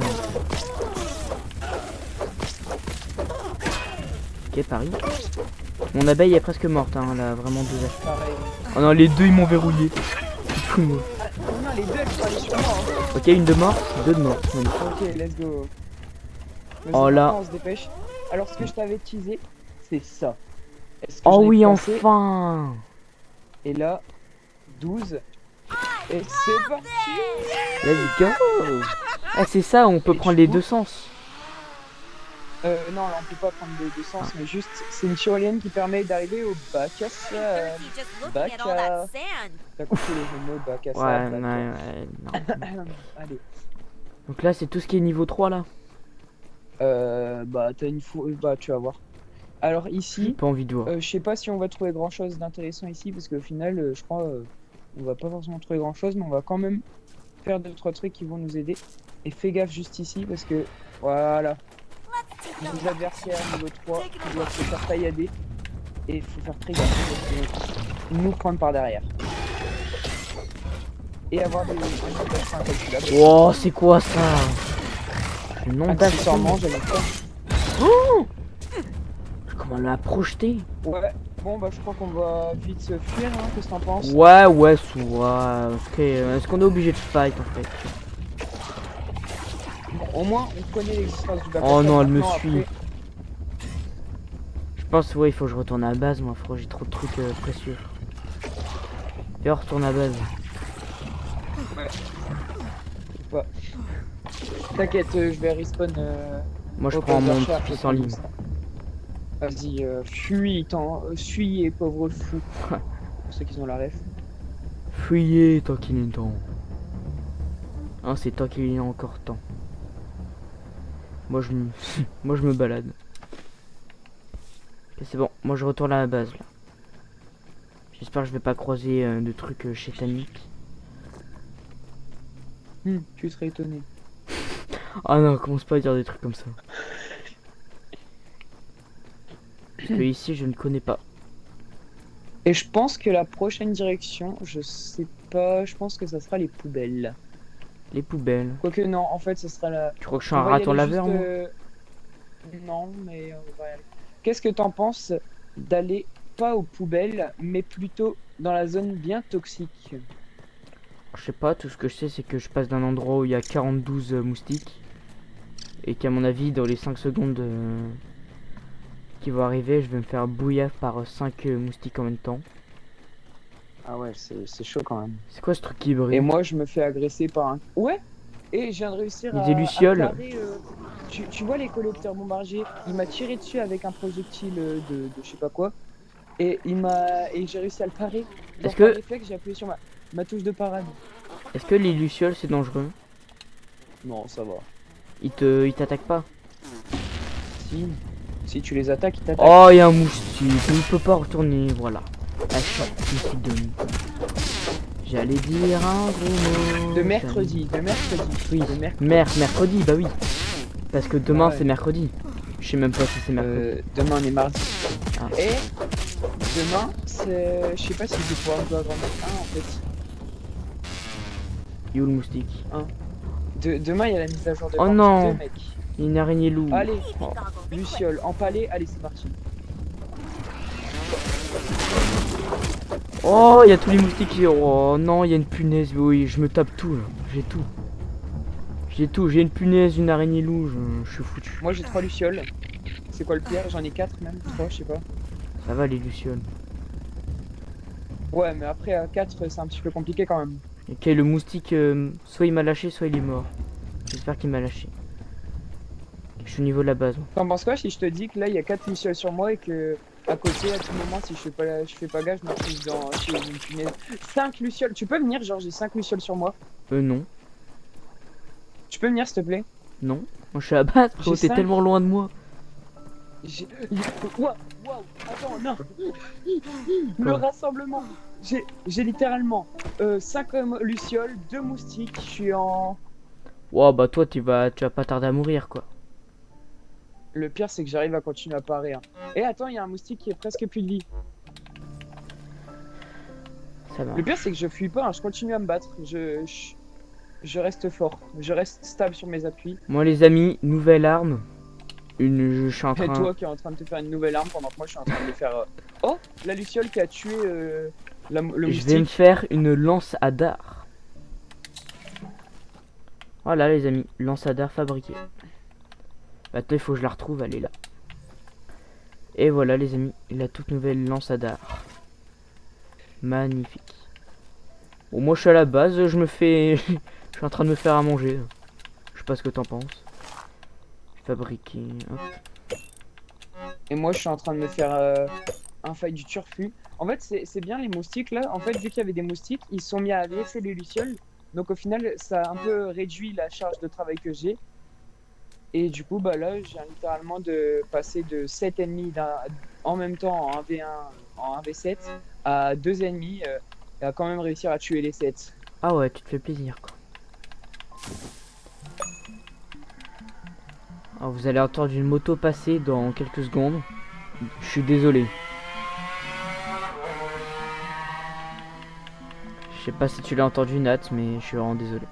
Ok, pari. Mon abeille est presque morte, hein, elle a vraiment 2 HP. Pareil. Oh non, les deux ils m'ont verrouillé. Fou, moi. Oh non, les deux elles sont allées sur moi. Hein. Ok, une de morte, 2 de morte. Même. Ok, let's go. Vas-y, Oh là. maintenant, on se dépêche. Alors, ce que je t'avais teasé, c'est ça. Est-ce que Oh je l'ai oui, placé? enfin. Et là, 12. Et c'est parti. Let's go. Ah, c'est ça, on peut Et prendre du les coup- deux sens. Non, là, on peut pas prendre les deux sens, mais juste, c'est une tyrolienne qui permet d'arriver au bac à Who sable. cares if you're just looking at all that sand? T'as compris les jeux de mots, bac à Ouais, sable. non. Allez. Donc là, c'est tout ce qui est niveau 3 là. Bah, t'as une fois. Bah, tu vas voir. Alors, J'ai ici, pas envie de voir. je sais pas si on va trouver grand chose d'intéressant ici, parce qu'au final, je crois, on va pas forcément trouver grand chose, mais on va quand même faire 2-3 trucs qui vont nous aider. Et fais gaffe juste ici, parce que voilà, nos adversaires niveau 3 qui doivent se faire taillader. Et il faut faire très gaffe, parce qu'ils vont nous prendre par derrière. Et avoir des d'action incalculables. Oh, c'est quoi ça? Le nom Accessoirement, d'action. j'avais peur. Comment on l'a projeté? Ouais, bon, bah, je crois qu'on va vite se fuir, hein. Qu'est-ce que t'en penses? Ouais, ok. Est-ce qu'on est obligé de fight en fait? Au moins, on connaît l'existence du bac à Oh sable. non, elle me Maintenant, suit. après, Je pense, ouais, il faut que je retourne à la base, moi, frérot, j'ai trop de trucs précieux. Et on retourne à la base. T'inquiète, je vais respawn. Moi, je au prends poste de mon recherche, petit je pissenlit. prends ça. Vas-y, fuis, fuyez, pauvre fou. Pour ceux qui ont la ref. Fuyez tant qu'il est temps. Hein, c'est tant qu'il y a encore temps. Moi, je me, moi, je me balade. Ok, c'est bon, moi, je retourne à la base là. J'espère que je vais pas croiser de trucs chétaniques. Tu serais étonné. Ah non, commence pas à dire des trucs comme ça. Parce que ici, je ne connais pas. Et je pense que la prochaine direction, je sais pas, je pense que ça sera les poubelles. Les poubelles. Quoique non, en fait, ça sera la. Tu crois que je suis On un va y raton aller laveur, juste, moi? Non, mais on va y aller. Qu'est-ce que t'en penses d'aller pas aux poubelles, mais plutôt dans la zone bien toxique? Je sais pas, tout ce que je sais, c'est que je passe d'un endroit où il y a 42 moustiques. Et qu'à mon avis, dans les 5 secondes qui vont arriver, je vais me faire bouillir par 5 moustiques en même temps. Ah ouais, c'est chaud quand même. C'est quoi ce truc qui brille? Et moi, je me fais agresser par un. Ouais! Et je viens de réussir Des lucioles. parer, tu vois les coléoptères bombardiers? Il m'a tiré dessus avec un projectile de je sais pas quoi. Et j'ai réussi à le parer. Est-ce Genre, que- par réflexe, j'ai appuyé sur ma touche de parade. Est-ce que les lucioles, c'est dangereux? Non, ça va. Ils t'attaquent pas? Si. Si tu les attaques, ils t'attaquent. Oh, il y a un moustique, il peut pas retourner, voilà. Ah, moustique de nuit. J'allais dire un gros mot. De mercredi. Oui, De mercredi. mercredi, bah oui. Parce que demain Ah ouais. c'est mercredi. Je sais même pas si c'est mercredi. Demain on est mardi. Ah. Et demain, c'est. Je sais pas si je vais pouvoir jouer à Grand Theft 1 en fait. Yo le moustique. Demain il y a la mise à jour de Oh Grand non. Theft 2, mec. Il y a une araignée loup. Allez, Oh. Luciole, empalé, allez c'est parti. Oh, il y a tous les moustiques qui... Oh non, il y a une punaise. Oui, je me tape tout là. J'ai tout. J'ai une punaise, une araignée loup. Je suis foutu. Moi j'ai 3 Lucioles. C'est quoi le pire? J'en ai 4 même, 3, je sais pas. Ça va les lucioles. Ouais, mais après à 4 c'est un petit peu compliqué quand même. Ok, le moustique, soit il m'a lâché, soit il est mort. J'espère qu'il m'a lâché. Je suis au niveau de la base. Moi. T'en penses quoi si je te dis que là il y a 4 Lucioles sur moi et que à côté à tout moment si je fais pas gaffe je me retrouve dans chez une punaise. 5 Lucioles, tu peux venir? Genre j'ai 5 Lucioles sur moi. Non. Tu peux venir s'il te plaît? Non. Moi je suis à base, frérot, J'ai t'es cinq. tellement loin de moi. Waouh, attends, non. Le rassemblement. J'ai littéralement 5 Lucioles, 2 moustiques, je suis en... Wow, bah toi tu vas pas tarder à mourir quoi. Le pire c'est que j'arrive à continuer à parer. Hein. Et attends, il y a un moustique qui est presque plus de vie. Ça va. Le pire c'est que je fuis pas, hein, je continue à me battre. Je reste fort, je reste stable sur mes appuis. Moi les amis, nouvelle arme. Je suis en Et train... toi qui es en train de te faire une nouvelle arme pendant que moi je suis en train de les faire... Oh, la Luciole qui a tué le Je moustique. vais me faire une lance à dard. Voilà les amis, lance à dard fabriquée. Maintenant il faut que je la retrouve, elle est là. Et voilà les amis, la toute nouvelle lance à dard. Magnifique. Bon moi je suis à la base, je me fais... je suis en train de me faire à manger. Je sais pas ce que t'en penses. Fabriquer... Hop. Et moi je suis en train de me faire un fight du turfu. En fait c'est bien les moustiques là. En fait vu qu'il y avait des moustiques, ils se sont mis à laisser les lucioles. Donc au final ça a un peu réduit la charge de travail que j'ai. Et du coup bah là j'ai littéralement de passer de 7 ennemis en même temps en 1v1, en 1v7 à 2 ennemis et à quand même réussir à tuer les 7. Ah ouais, tu te fais plaisir quoi. Alors vous allez entendre une moto passer dans quelques secondes. Je suis désolé. Je sais pas si tu l'as entendu Nat, mais je suis vraiment désolé.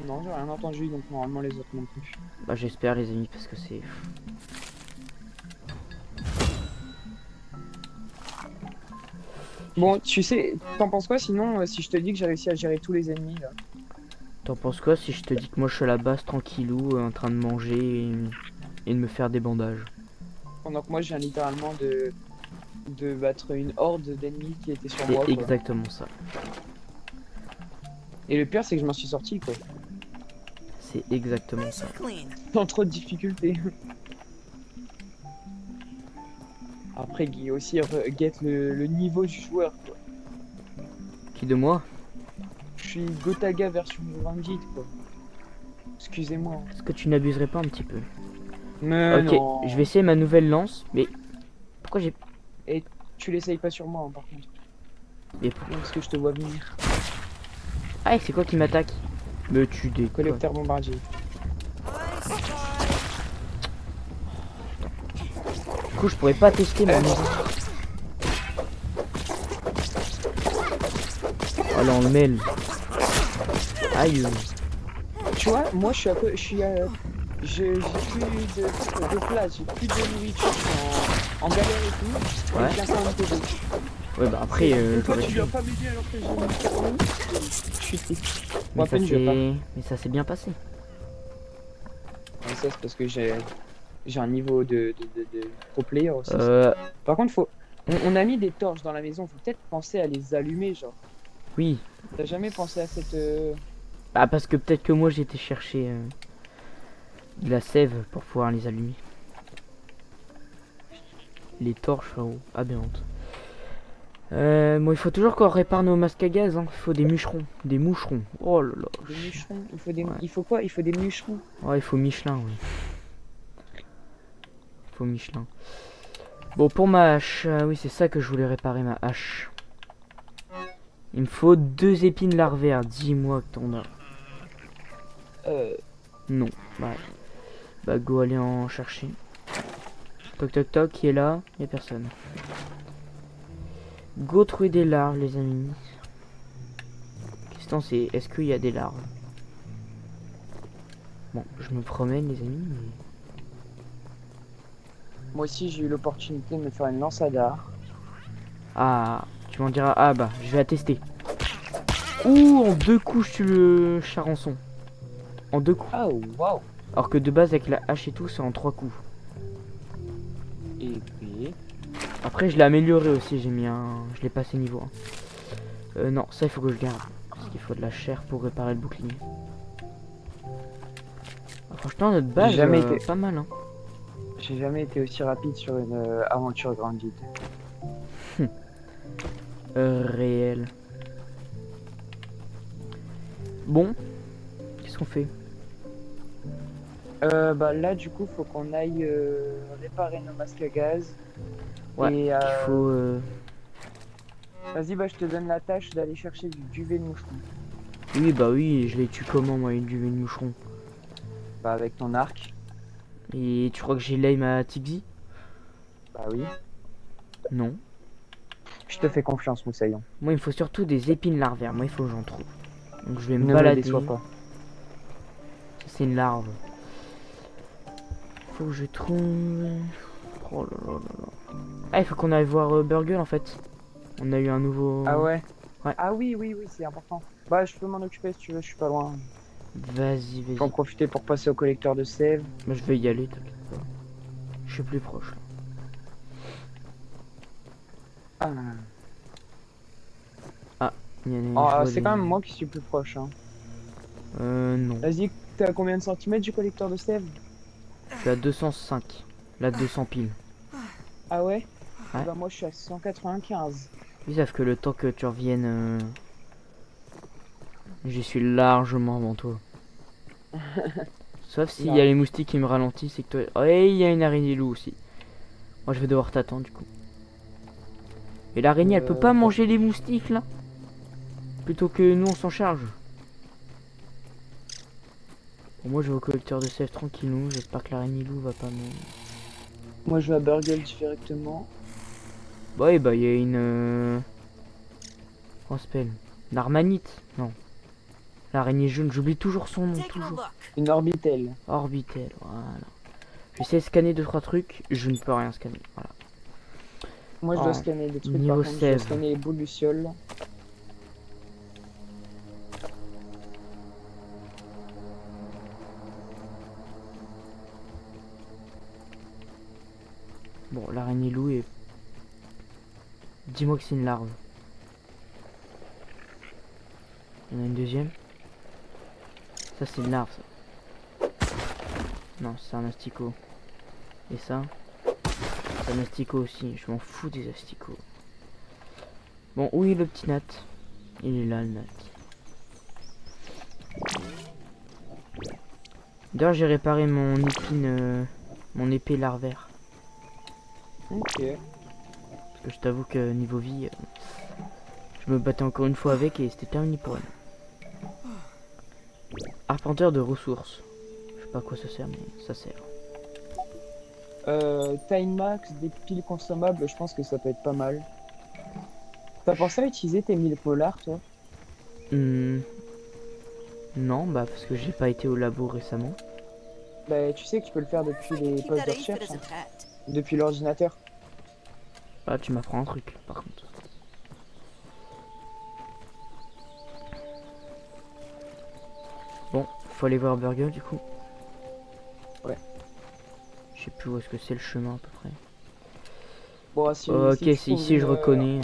Non j'ai rien entendu donc normalement les autres non plus. Bah j'espère les amis parce que c'est... Bon tu sais, t'en penses quoi sinon si je te dis que j'ai réussi à gérer tous les ennemis là? T'en penses quoi si je te dis que moi je suis à la base tranquillou en train de manger et de me faire des bandages? Pendant que moi je viens littéralement de battre une horde d'ennemis qui étaient sur moi. C'est Quoi. exactement ça. Et le pire c'est que je m'en suis sorti quoi. C'est exactement Nice ça. and clean. Sans trop de difficultés. Après Guy aussi guette le niveau du joueur quoi. Qui de moi? Je suis Gotaga version Rangit quoi. Excusez-moi. Est-ce que tu n'abuserais pas un petit peu? Mais Ok, non. je vais essayer ma nouvelle lance, mais... Pourquoi j'ai... Tu l'essayes pas sur moi hein, par contre. Mais Non, parce que je te vois venir. Ah, c'est quoi qui m'attaque? Me tu déconnes. Coléoptère bombardier. Du coup, je pourrais pas tester ma musique. Oh là, on le mêle. Aïe. Tu vois, moi je suis j'ai plus de place, j'ai plus de nourriture, je suis en galère et tout. Ouais. Et je viens quand même t'aider. Ouais, bah après, Et toi t'aurais tu pu. viens pas m'aider alors que j'ai une carreau. Je suis triste. Bon, Mais à peine je vais pas. mais ça s'est bien passé. Ouais, ça c'est parce que j'ai un niveau de pro player aussi. Euh, Par contre on a mis des torches dans la maison, faut peut-être penser à les allumer genre. oui. T'as jamais pensé à cette... Bah parce que peut-être que moi j'ai été chercher de la sève pour pouvoir les allumer. Les torches, frérot. Ah bien honte. Bon, il faut toujours qu'on répare nos masques à gaz, hein. Il faut des mûcherons. Des moucherons. Oh là là. Des mûcherons, il faut Ouais. il faut quoi? Il faut des mûcherons. Ouais, il faut Michelin, oui. au Michelin. Bon, pour ma hache, oui, c'est ça que je voulais réparer, ma hache. Il me faut 2 épines larvaires. Dis-moi que t'en as. Non. Bah, go aller en chercher. Toc toc toc, qui est là? Y'a personne. Go trouver des larves, les amis. Question c'est, est-ce qu'il y a des larves? Bon, je me promène, les amis. Mais... Moi aussi, j'ai eu l'opportunité de me faire une lance à dard. Ah, tu m'en diras. Ah bah, je vais la tester. Ouh, en 2 coups, je tue le charançon. En 2 coups. Ah, waouh. Alors que de base, avec la hache et tout, c'est en 3 coups. Et puis... Après, je l'ai amélioré aussi. J'ai mis un... Je l'ai passé niveau 1. Non, ça, il faut que je garde. Parce qu'il faut de la chair pour réparer le bouclier. Ah, franchement, notre base, J'ai jamais été- pas mal, hein. J'ai jamais été aussi rapide sur une aventure grande guide. Réel. Bon, qu'est-ce qu'on fait? Bah là, du coup, faut qu'on aille réparer nos masques à gaz. Ouais, Et, il faut... Vas-y, bah je te donne la tâche d'aller chercher du duvet de moucheron. Oui, bah oui, je l'ai tué comment, moi, une duvet de moucheron? Bah avec ton arc. Et tu crois que j'ai l'aim à Tixi? Bah oui. Non. Je te fais confiance, Moussaillon. Moi, il me faut surtout des épines larvaires. Moi, il faut que j'en trouve. Donc, je vais me Ne me balader. déçois pas. Ça, c'est une larve. Faut que je trouve... Oh là là là là. Ah, il faut qu'on aille voir Burgle, en fait. On a eu un nouveau... Ah ouais. Ouais. Ah oui, oui, oui, c'est important. Bah je peux m'en occuper si tu veux, je suis pas loin. Vas-y, Je vas-y. peux en profiter pour passer au collecteur de sève. Moi, je vais y aller, t'inquiète pas. Je suis plus proche, là. Ah. Il y en a- je Ah, vois c'est des- quand même moi qui suis plus proche. Hein. Non. Vas-y, t'es à combien de centimètres du collecteur de sève? Je suis à 205. Là, 200 piles. Ah ouais, Ouais. Bah moi je suis à 195. Ils savent que le temps que tu reviennes... Je suis largement avant toi. Sauf s'il y a les moustiques qui me ralentissent et que toi... Oh, et il y a une araignée loup aussi. Moi, je vais devoir t'attendre, du coup. Et l'araignée, elle peut pas manger les moustiques, là? Plutôt que nous, on s'en charge. Bon, moi, je vais au collecteur de sève tranquillou. J'espère que l'araignée loup va pas me... Moi je vais à Burgle directement. Ouais, bah, il y a une... Comment ça s'appelle? Une armanite? Non. L'araignée jaune, j'oublie toujours son nom, Taking a toujours. look. Une orbitelle. Orbitel, voilà. J'essaie de scanner 2-3 trucs, je ne peux rien scanner, voilà. Moi je dois Oh, scanner des trucs niveau par contre, je dois sève. scanner les boules lucioles. Bon, l'araignée loup est... Dis-moi que c'est une larve. Il y en a une deuxième. Ça c'est une larve, ça. Non, c'est un asticot. Et ça, c'est un asticot aussi. Je m'en fous des asticots. Bon, où est le petit nat? Il est là, le nat. D'ailleurs, j'ai réparé mon épine, mon épée larvaire. Ok. Parce que je t'avoue que niveau vie, je me battais encore une fois avec et c'était terminé pour elle. Arpenteur de ressources. Je sais pas à quoi ça sert, mais ça sert. Time max, des piles consommables, je pense que ça peut être pas mal. T'as pensé à utiliser tes 1000 polars, toi? Non, bah parce que j'ai pas été au labo récemment. Bah, tu sais que tu peux le faire depuis les Keep postes that de ace, but recherche, as a hein, pet. depuis l'ordinateur. Là, tu m'apprends un truc, par contre. Bon, faut aller voir Burger du coup. Ouais. Je sais plus où est-ce que c'est le chemin à peu près. Bon, si, Ok, si tu c'est trouves ici, je une, reconnais.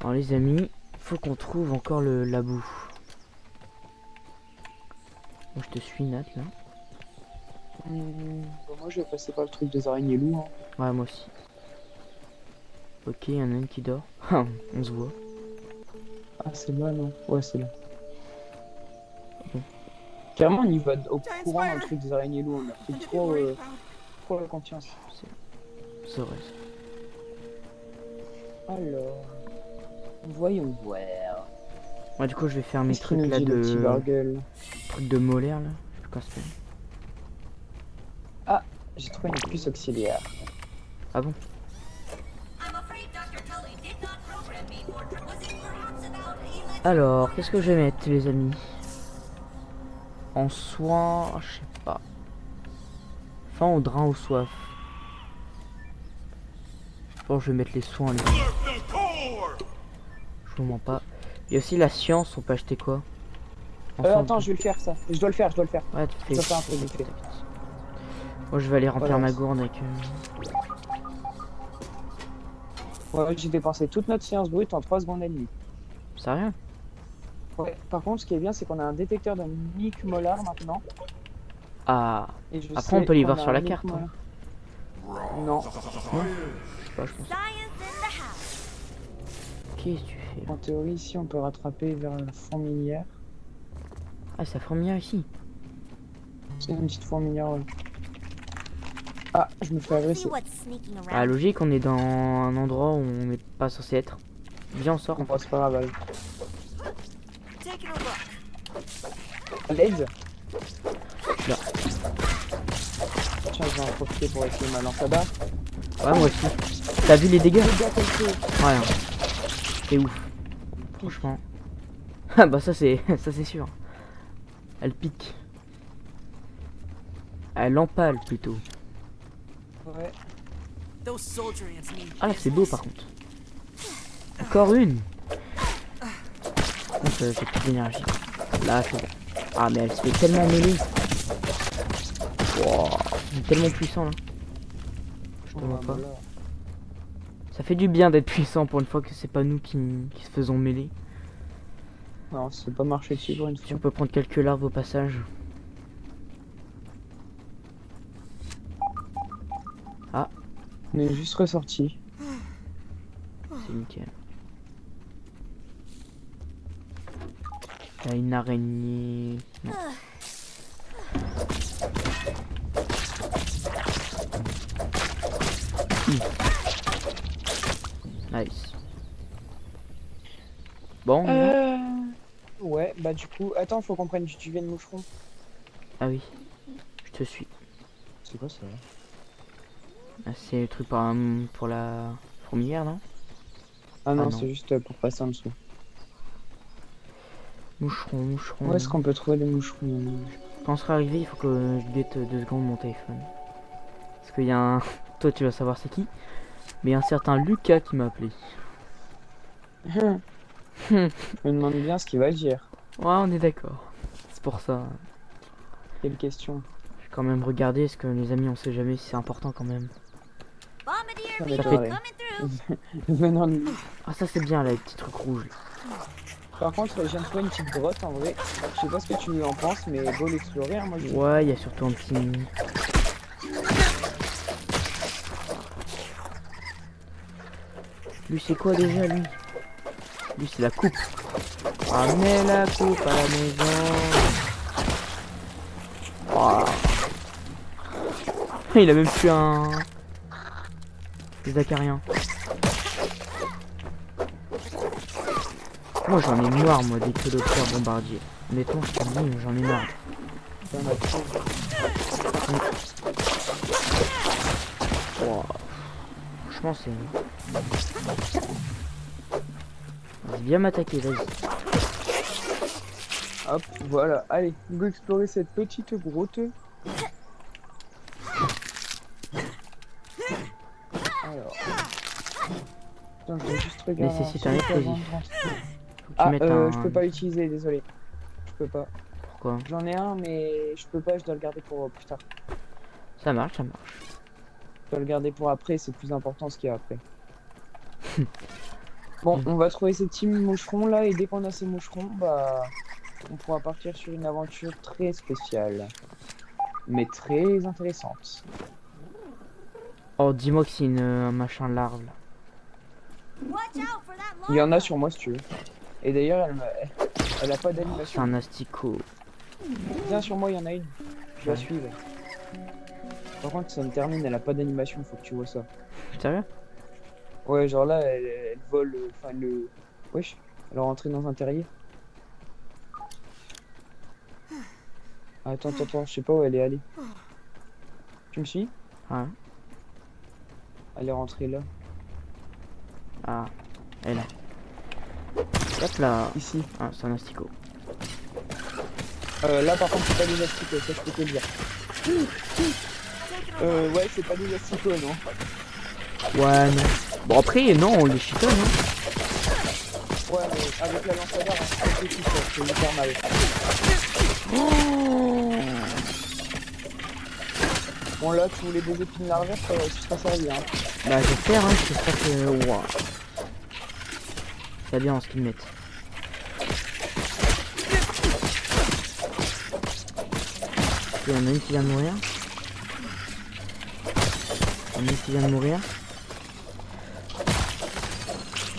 Alors les amis, faut qu'on trouve encore la boue. Moi je te suis Nat là. Bah, moi, je vais passer par le truc des araignées loups. Hein. Ouais moi aussi. Ok, il y en a une qui dort. On se voit. Ah, c'est là, non? Ouais, c'est là. Clairement, on y va au courant dans le truc des araignées loups. On a pris trop la confiance. C'est vrai. Alors, voyons voir. Ouais, du coup, je vais faire mes Qu'est-ce qu'il trucs nous là dit, le petit de. Bargueule Trucs de molaire là. Je sais pas quoi ça s'appelle. J'ai trouvé une puce auxiliaire. Ah bon? I'm afraid Dr. Tully did not program me for was it perhaps about electric Alors, qu'est-ce que je vais mettre, les amis? En soin, je sais pas. Fin au drain au soif. Bon, je vais mettre les soins, les amis. Je vous mens pas. Il y a aussi la science, on peut acheter quoi? Ensemble. Attends, je vais le faire ça. Je dois le faire. Ouais, tu fais. Ça fait un truc vite fait. Moi, je vais aller remplir Voilà. ma gourde avec. Ouais, j'ai dépensé toute notre science brute en 3 secondes et demie. Ça rien. Ouais. Par contre, ce qui est bien, c'est qu'on a un détecteur de Nick Molar maintenant. Ah. Et je Après, on sais peut les qu'on voir a sur un la Nick carte, hein. Molar. Non. Je sais pas, je pense. science in the house. Qu'est-ce que tu fais? En théorie, ici, on peut rattraper vers la fourmilière. Ah, ça fourmilière ici. C'est une petite fourmilière, ouais. Ah, je me fais See agresser. what's sneaking Ah, around. logique, on est dans un endroit où on n'est pas censé être. Viens, on sort. On passe pas grave. Taking a look. À l'aide. Là. Tiens, je vais en profiter pour essayer ma lance à barre. Ouais, moi aussi. T'as vu les dégâts? Dégâts qu'elle fait. Ouais. C'est ouf. Franchement. Ah bah ça c'est ça c'est sûr. Elle pique. Elle empale plutôt. Ouais. Those soldier ants mean Ah là c'est beau par contre. Encore une. Par contre j'ai plus d'énergie. Là c'est bon. Ah mais elle se fait tellement mêler. Wow. Il est tellement puissant là. Je te vois pas. Voilà. Ça fait du bien d'être puissant pour une fois que c'est pas nous qui se faisons mêler. Non, c'est pas marché dessus pour une Si fois. on peut prendre quelques larves au passage. On est juste ressorti. C'est nickel. Il y a une araignée. Non. Nice. Bon, on y va. Ouais, bah du coup, attends, faut qu'on prenne du duvet de moucheron. Ah oui, je te suis. C'est quoi ça? Ah, c'est le truc pour la fourmilière, non? Ah non, non. c'est juste pour passer en dessous. Moucheron, moucheron. Où est-ce qu'on peut trouver des moucherons? Quand on sera arrivé, il faut que je guette 2 secondes mon téléphone. Parce qu'il y a un... Toi, tu vas savoir c'est qui. Mais il y a un certain Lucas qui m'a appelé. Je me demande bien ce qu'il va dire. Ouais, on est d'accord. C'est pour ça. Quelle question? Je vais quand même regarder, parce que les amis, on sait jamais si c'est important quand même. Bombardier Ça people m'étonnerait. coming through. Venant de lui. Ah, ça c'est bien là, les petits trucs rouges. Par contre, je viens de trouver une petite grotte en vrai. Je sais pas ce que tu en penses, mais beau l'explorer, hein, moi je... Ouais, il y a surtout un petit... Lui, c'est quoi déjà, lui? Lui, c'est la coupe. Ramenez la coupe à la maison. Oh. Il a même plus un... Des acariens. Moi, j'en ai marre, moi, des clodoptères bombardiers. Honnêtement, je te dis, j'en ai marre. Il y en a trop. Oh. Franchement, c'est... Vas-y, viens m'attaquer, vas-y. Hop, voilà. Allez, on va explorer cette petite grotte. Alors... Attends, je vais juste regarder... Nécessite un un truc avant explosif. de rentrer. Faut que tu Ah, mettes un... je peux pas l'utiliser, désolé. Je peux pas. Pourquoi? J'en ai un, mais je peux pas, je dois le garder pour plus tard. Ça marche, ça marche. Je dois le garder pour après, c'est plus important ce qu'il y a après. Bon, on va trouver ces petits moucherons là, et dès qu'on a ces moucherons, bah, on pourra partir sur une aventure très spéciale. Mais très intéressante. Oh, dis-moi que c'est un machin larve là. Watch out for that Il y en a lava. sur moi si tu veux. Et d'ailleurs, elle a pas C'est d'animation. un asticot. Viens sur moi, il y en a une. Je la Ouais. suis. Ouais. Par contre, ça me termine, elle a pas d'animation, faut que tu vois ça. Sérieux? Ouais, genre là, elle vole, enfin, le. Wesh, elle est rentrée dans un terrier. Ah, attends, je sais pas où elle est allée. Tu me suis? Ouais. Elle est rentrée là. Ah, elle est là. Hop là. Ici. Ah, c'est un asticot. Là, par contre, c'est pas des asticots, ça je peux te le dire. Ouais, c'est pas des asticots, non. Ouais, non. Bon, après, non, on les chitonne, hein. Ouais, mais avec la lampadaire, c'est petit, ça, c'est hyper mal. Bon, là, tu voulais des épines larvaires, tu seras servi, hein. Bah, j'espère, hein, j'espère que. Ouah. C'est bien en ce qu'ils mettent. Il y en a une qui vient de mourir. Il y en a une qui vient de mourir.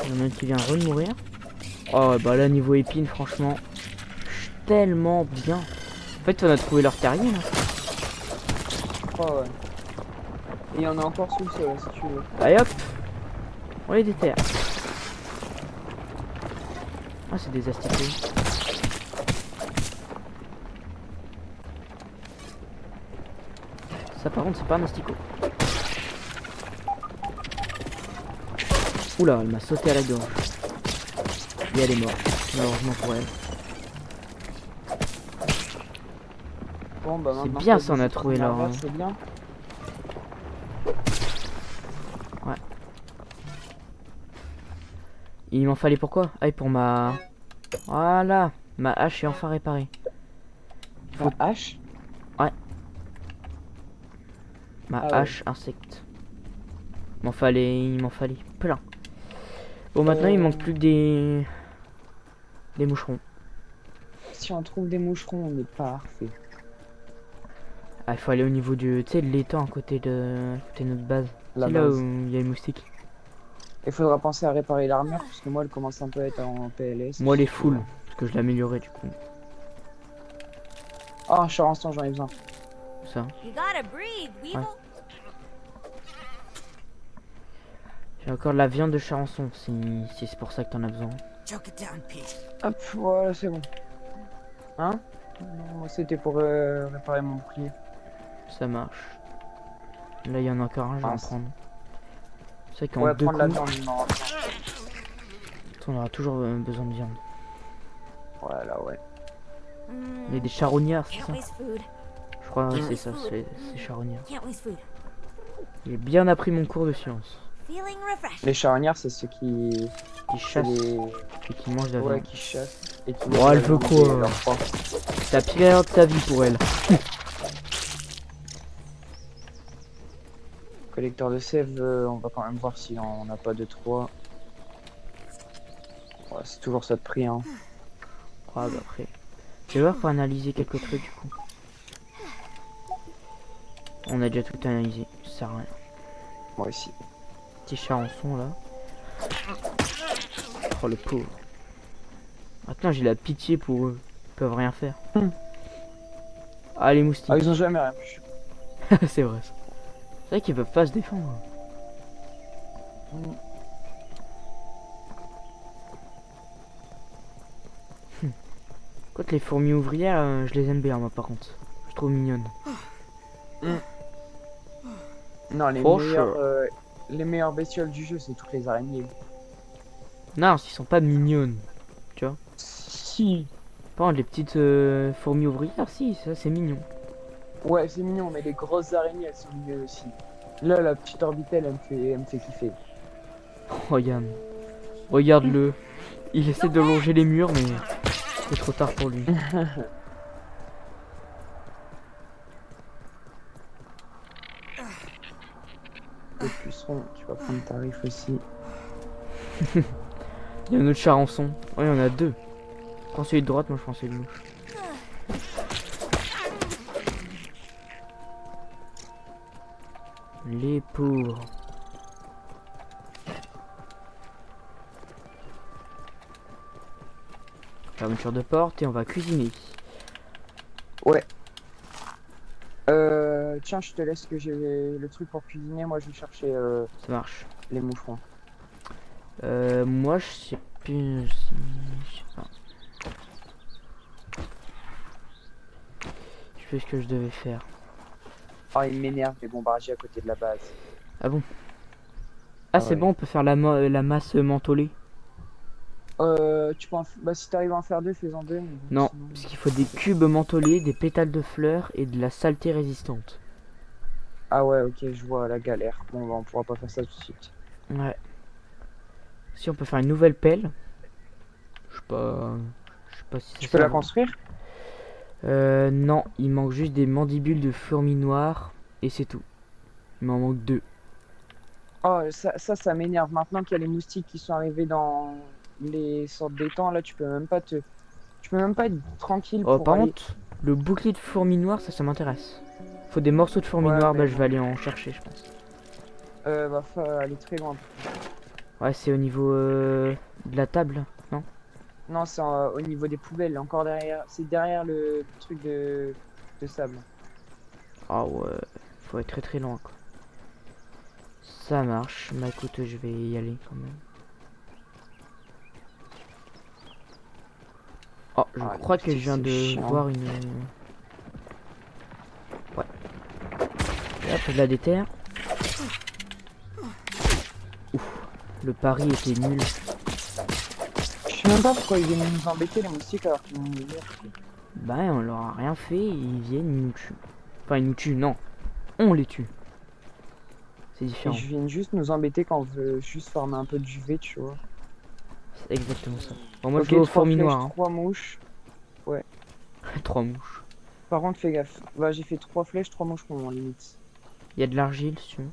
Il y en a une qui vient de mourir. Oh, bah là, niveau épine, franchement, je suis tellement bien. En fait, on a trouvé leur terrier, là. Ouais. Et il y en a encore sous le sol, si tu veux. Allez hop, on les déterre. Ah, c'est des asticots. Ça par contre c'est pas un asticot. Oula, elle m'a sauté à la gorge. Et elle est morte, malheureusement pour elle. Bon, bah C'est maintenant, bien t'as ça, on des a épines trouvé leur- larvaires, c'est bien. Il m'en fallait pourquoi? Ah, et pour ma... Voilà, ma hache est enfin réparée. La hache. Ma Ah ouais. hache insecte. Il m'en fallait plein. Bon, maintenant il manque plus que des moucherons. Si on trouve des moucherons, on est parfait. Ah, il faut aller au niveau du, tu sais, de l'étang à côté de notre base. La C'est là base. où il y a les moustiques. Il faudra penser à réparer l'armure, parce que moi, elle commence un peu à être en PLS. Moi, elle est full, parce que je l'ai améliorée du coup. Ah, je suis en instant, j'en ai besoin. Ça. You gotta breathe, Weevil. J'ai encore de la viande de charançon, si c'est pour ça que t'en as besoin. Choke it down, Pete. Hop, voilà, c'est bon. Hein? Non, moi, c'était pour réparer mon bouclier. Ça marche. Là, il y en a encore un, je vais en Mince. prendre. C'est vrai qu'en Ouais, deux prendre la coups, viande, non. on aura toujours besoin de viande. Voilà, ouais. Il y a des charognards, c'est Can't ça? waste food. Je crois que c'est ça, c'est charognards. Can't waste food. J'ai bien appris mon cours de science. Feeling refreshed. Les charognards, c'est ceux qui Qui chassent les... et qui mangent de la Ouais, viande. qui chassent. Et qui Oh, mangent elle la veut viande quoi, et leur proie. C'est la pire erreur de sa vie pour elle. Collecteur de sève, on va quand même voir si on n'a pas de 3. Ouais, c'est toujours ça de prix, hein. Ah, bah après. Je vais voir pour analyser quelques trucs du coup. On a déjà tout analysé, ça sert à rien. Moi aussi. Petit charançon là. Oh le pauvre. Maintenant j'ai la pitié pour eux. Ils peuvent rien faire. Ah les moustiques. Ah, ils ont jamais rien. C'est vrai ça. C'est vrai qu'ils peuvent pas se défendre. Quoique les fourmis ouvrières, je les aime bien moi par contre. Je trouve mignonnes. Non, For sure. les meilleures bestioles du jeu, c'est toutes les araignées. Non, ils sont pas mignonnes. Si. Par contre les petites fourmis ouvrières, si, ça c'est mignon. Ouais, c'est mignon, mais les grosses araignées, elles sont mignonnes aussi. Là, la petite orbitelle, elle me fait kiffer. Regarde. Regarde-le. Il essaie de longer les murs, mais c'est trop tard pour lui. Le puceron, tu vas prendre tarif aussi. Il y a un autre charançon. Ouais, il y en a deux. Prends celui de droite, moi je prends celui de gauche. Les pauvres. Fermeture de porte et on va cuisiner. Tiens, je te laisse que j'ai le truc pour cuisiner. Moi, je vais chercher Ça marche. les moucherons. Moi, je sais plus. Je sais pas. Je fais ce que je devais faire. Oh, il m'énerve les bombardiers à côté de la base. Ah bon? Ah Ah, c'est ouais. bon, on peut faire la masse mentholée. Tu peux bah, si t'arrives à en faire deux, fais-en deux. Mais bon, Non, sinon... parce qu'il faut des cubes mentholés, des pétales de fleurs et de la saleté résistante. Ah ouais, ok, je vois la galère. Bon, bah, on pourra pas faire ça tout de suite. Ouais. Si on peut faire une nouvelle pelle. Je sais pas. Je sais pas si ça Tu peux la sert. construire? Non, il manque juste des mandibules de fourmis noires et c'est tout. Il m'en manque 2. Oh, ça m'énerve. Maintenant qu'il y a les moustiques qui sont arrivés dans les sortes d'étangs, là, tu peux même pas être tranquille Oh, pour par aller. contre, le bouclier de fourmis noires, ça m'intéresse. Faut des morceaux de fourmis Ouais, noires, mais bah je vais bon. aller en chercher, je pense. Va faut aller très loin. Ouais, c'est au niveau de la table, non? Non, c'est au niveau des poubelles, encore derrière. C'est derrière le truc de sable. Ah ouais, faut être très très loin, quoi. Ça marche, bah écoute, je vais y aller quand même. Oh, je Ah, les crois que je moustiques, viens c'est de chiant. voir une... Ouais. Hop, de la déterre. Ouf, le pari était nul. Je sais même pas pourquoi ils viennent nous embêter, les moustiques, alors qu'ils vont nous dire. Bah on leur a rien fait, ils viennent, ils nous tuent. Enfin ils nous tuent, non. On les tue. C'est différent. Ils viennent juste nous embêter quand on veut juste former un peu de UV, tu vois. C'est exactement ça. Bon moi je Ok, vais aux 3 fourmis flèches, noires. 3 mouches. Ouais. 3 mouches. Par contre, fais gaffe. Bah, j'ai fait 3 flèches, 3 mouches en limite. Il y a de l'argile si tu veux.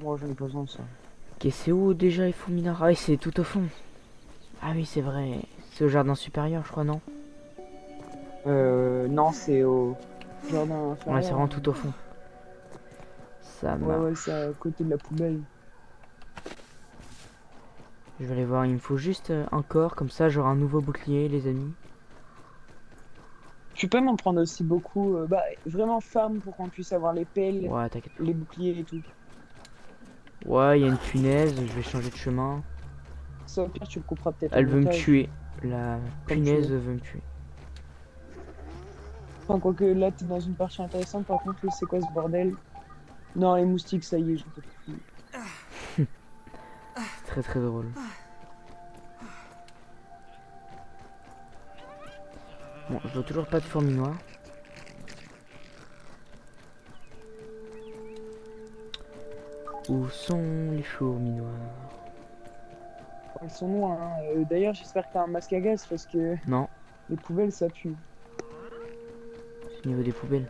Moi, j'en ai pas besoin de ça. Ok, c'est où déjà les fourmis noires? Ah oui, c'est tout au fond. Ah oui, c'est vrai. C'est au jardin supérieur, je crois, non? Non, c'est au jardin Ouais, c'est inférieur. vraiment tout au fond. Ça Ouais, marche. c'est à côté de la poubelle. Je vais aller voir, il me faut juste un corps, comme ça j'aurai un nouveau bouclier, les amis. Tu peux m'en prendre aussi beaucoup. Bah, vraiment farm pour qu'on puisse avoir les pelles, Ouais, t'inquiète pas. les boucliers et tout. Ouais, il y a une punaise, je vais changer de chemin. Ça, au pire, tu le couperas peut-être en Elle veut me montage. tuer. La Comme tu punaise veux. veut me tuer. Enfin, quoique là, t'es dans une partie intéressante. Par contre, c'est quoi ce bordel? Non, les moustiques, ça y est, j'en peux plus. C'est très très drôle. Bon, je vois toujours pas de fourmis noires. Où sont les fourmis noires? Elles sont noires, hein. D'ailleurs, j'espère que t'as un masque à gaz parce que Non, les poubelles, ça pue. c'est au niveau des poubelles.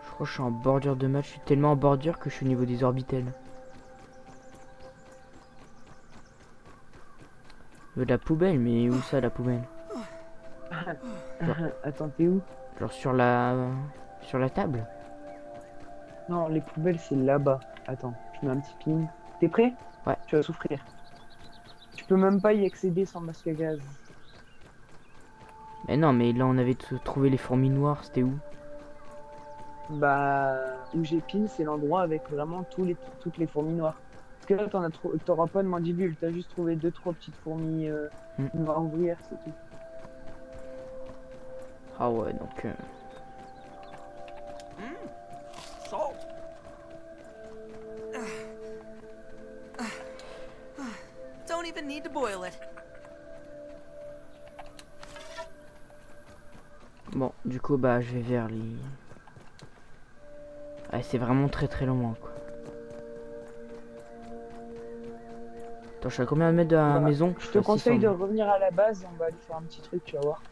Je crois que je suis en bordure de match. Je suis tellement en bordure que je suis au niveau des orbitelles. De la poubelle, mais où ça la poubelle? Attends, t'es où? Genre sur la table? Non, les poubelles, c'est là-bas. Attends, je mets un petit pin. T'es prêt? Ouais. Tu vas souffrir. Tu peux même pas y accéder sans masque à gaz. Mais non, mais là on avait trouvé les fourmis noires, c'était où? Bah, où j'ai pin, c'est l'endroit avec vraiment toutes les fourmis noires. Parce que là, t'auras pas de mandibule, t'as juste trouvé 2-3 petites fourmis noires ouvrières, c'est tout. Ah ouais, donc... Salt. Don't even need to boil it. Bon, du coup, bah, je vais vers les... Ouais, c'est vraiment très très loin, quoi. Attends, je suis à combien de mètres de la Bah, maison? Je te suis à conseille 600. de revenir à la base et on va aller faire un petit truc, tu vas voir.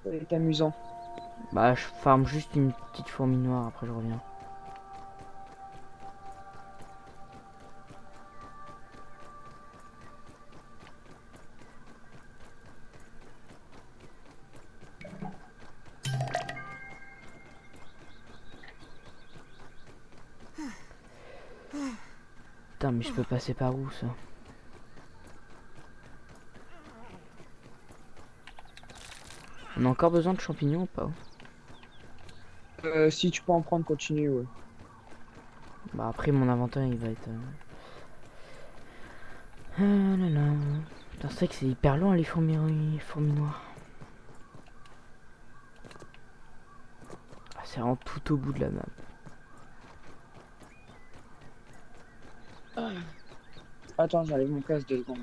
Ça va être amusant. Bah, je farme juste une petite fourmi noire, après je reviens. Putain, mais je peux passer par où ça? On a encore besoin de champignons ou pas? Si tu peux en prendre, continue, ouais. Bah après mon inventaire il va être... Ah là là. Putain, c'est vrai que c'est hyper loin les fourmis noires. Ah, c'est vraiment tout au bout de la map. Attends, j'enlève mon casque 2 secondes.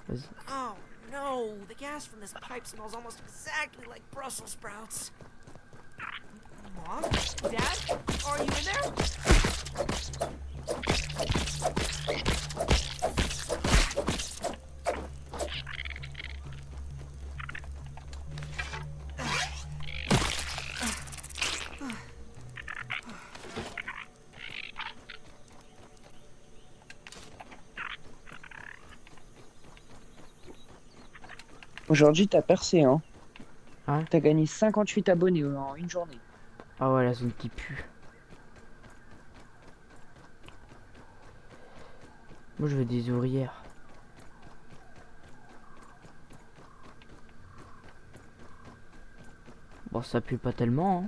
Vas-y. Oh no, the gas from this pipe smells almost exactly like Brussels sprouts. Mom? Dad? Are you in there? Aujourd'hui, t'as percé, hein. Ouais. T'as gagné 58 abonnés en une journée. Ah ouais, la zone qui pue. Moi je veux des ouvrières. Bon, ça pue pas tellement,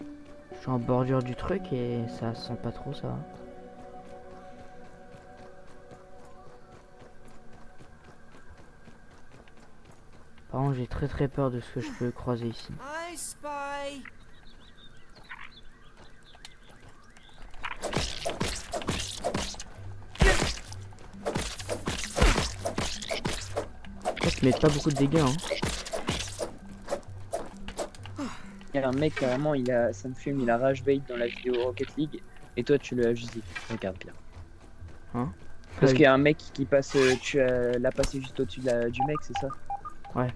hein. Je suis en bordure du truc et ça sent pas trop ça. Par contre, j'ai très peur de ce que je peux croiser ici. I spy. Ça met pas beaucoup de dégâts, hein. Il y a un mec carrément, ça me fume, il a rage bait dans la vidéo Rocket League et toi tu l'as juste dit. Regarde bien. Hein? Parce Ah, qu'il y a un mec qui passe, tu l'as passé juste au-dessus du mec, c'est ça? ouais.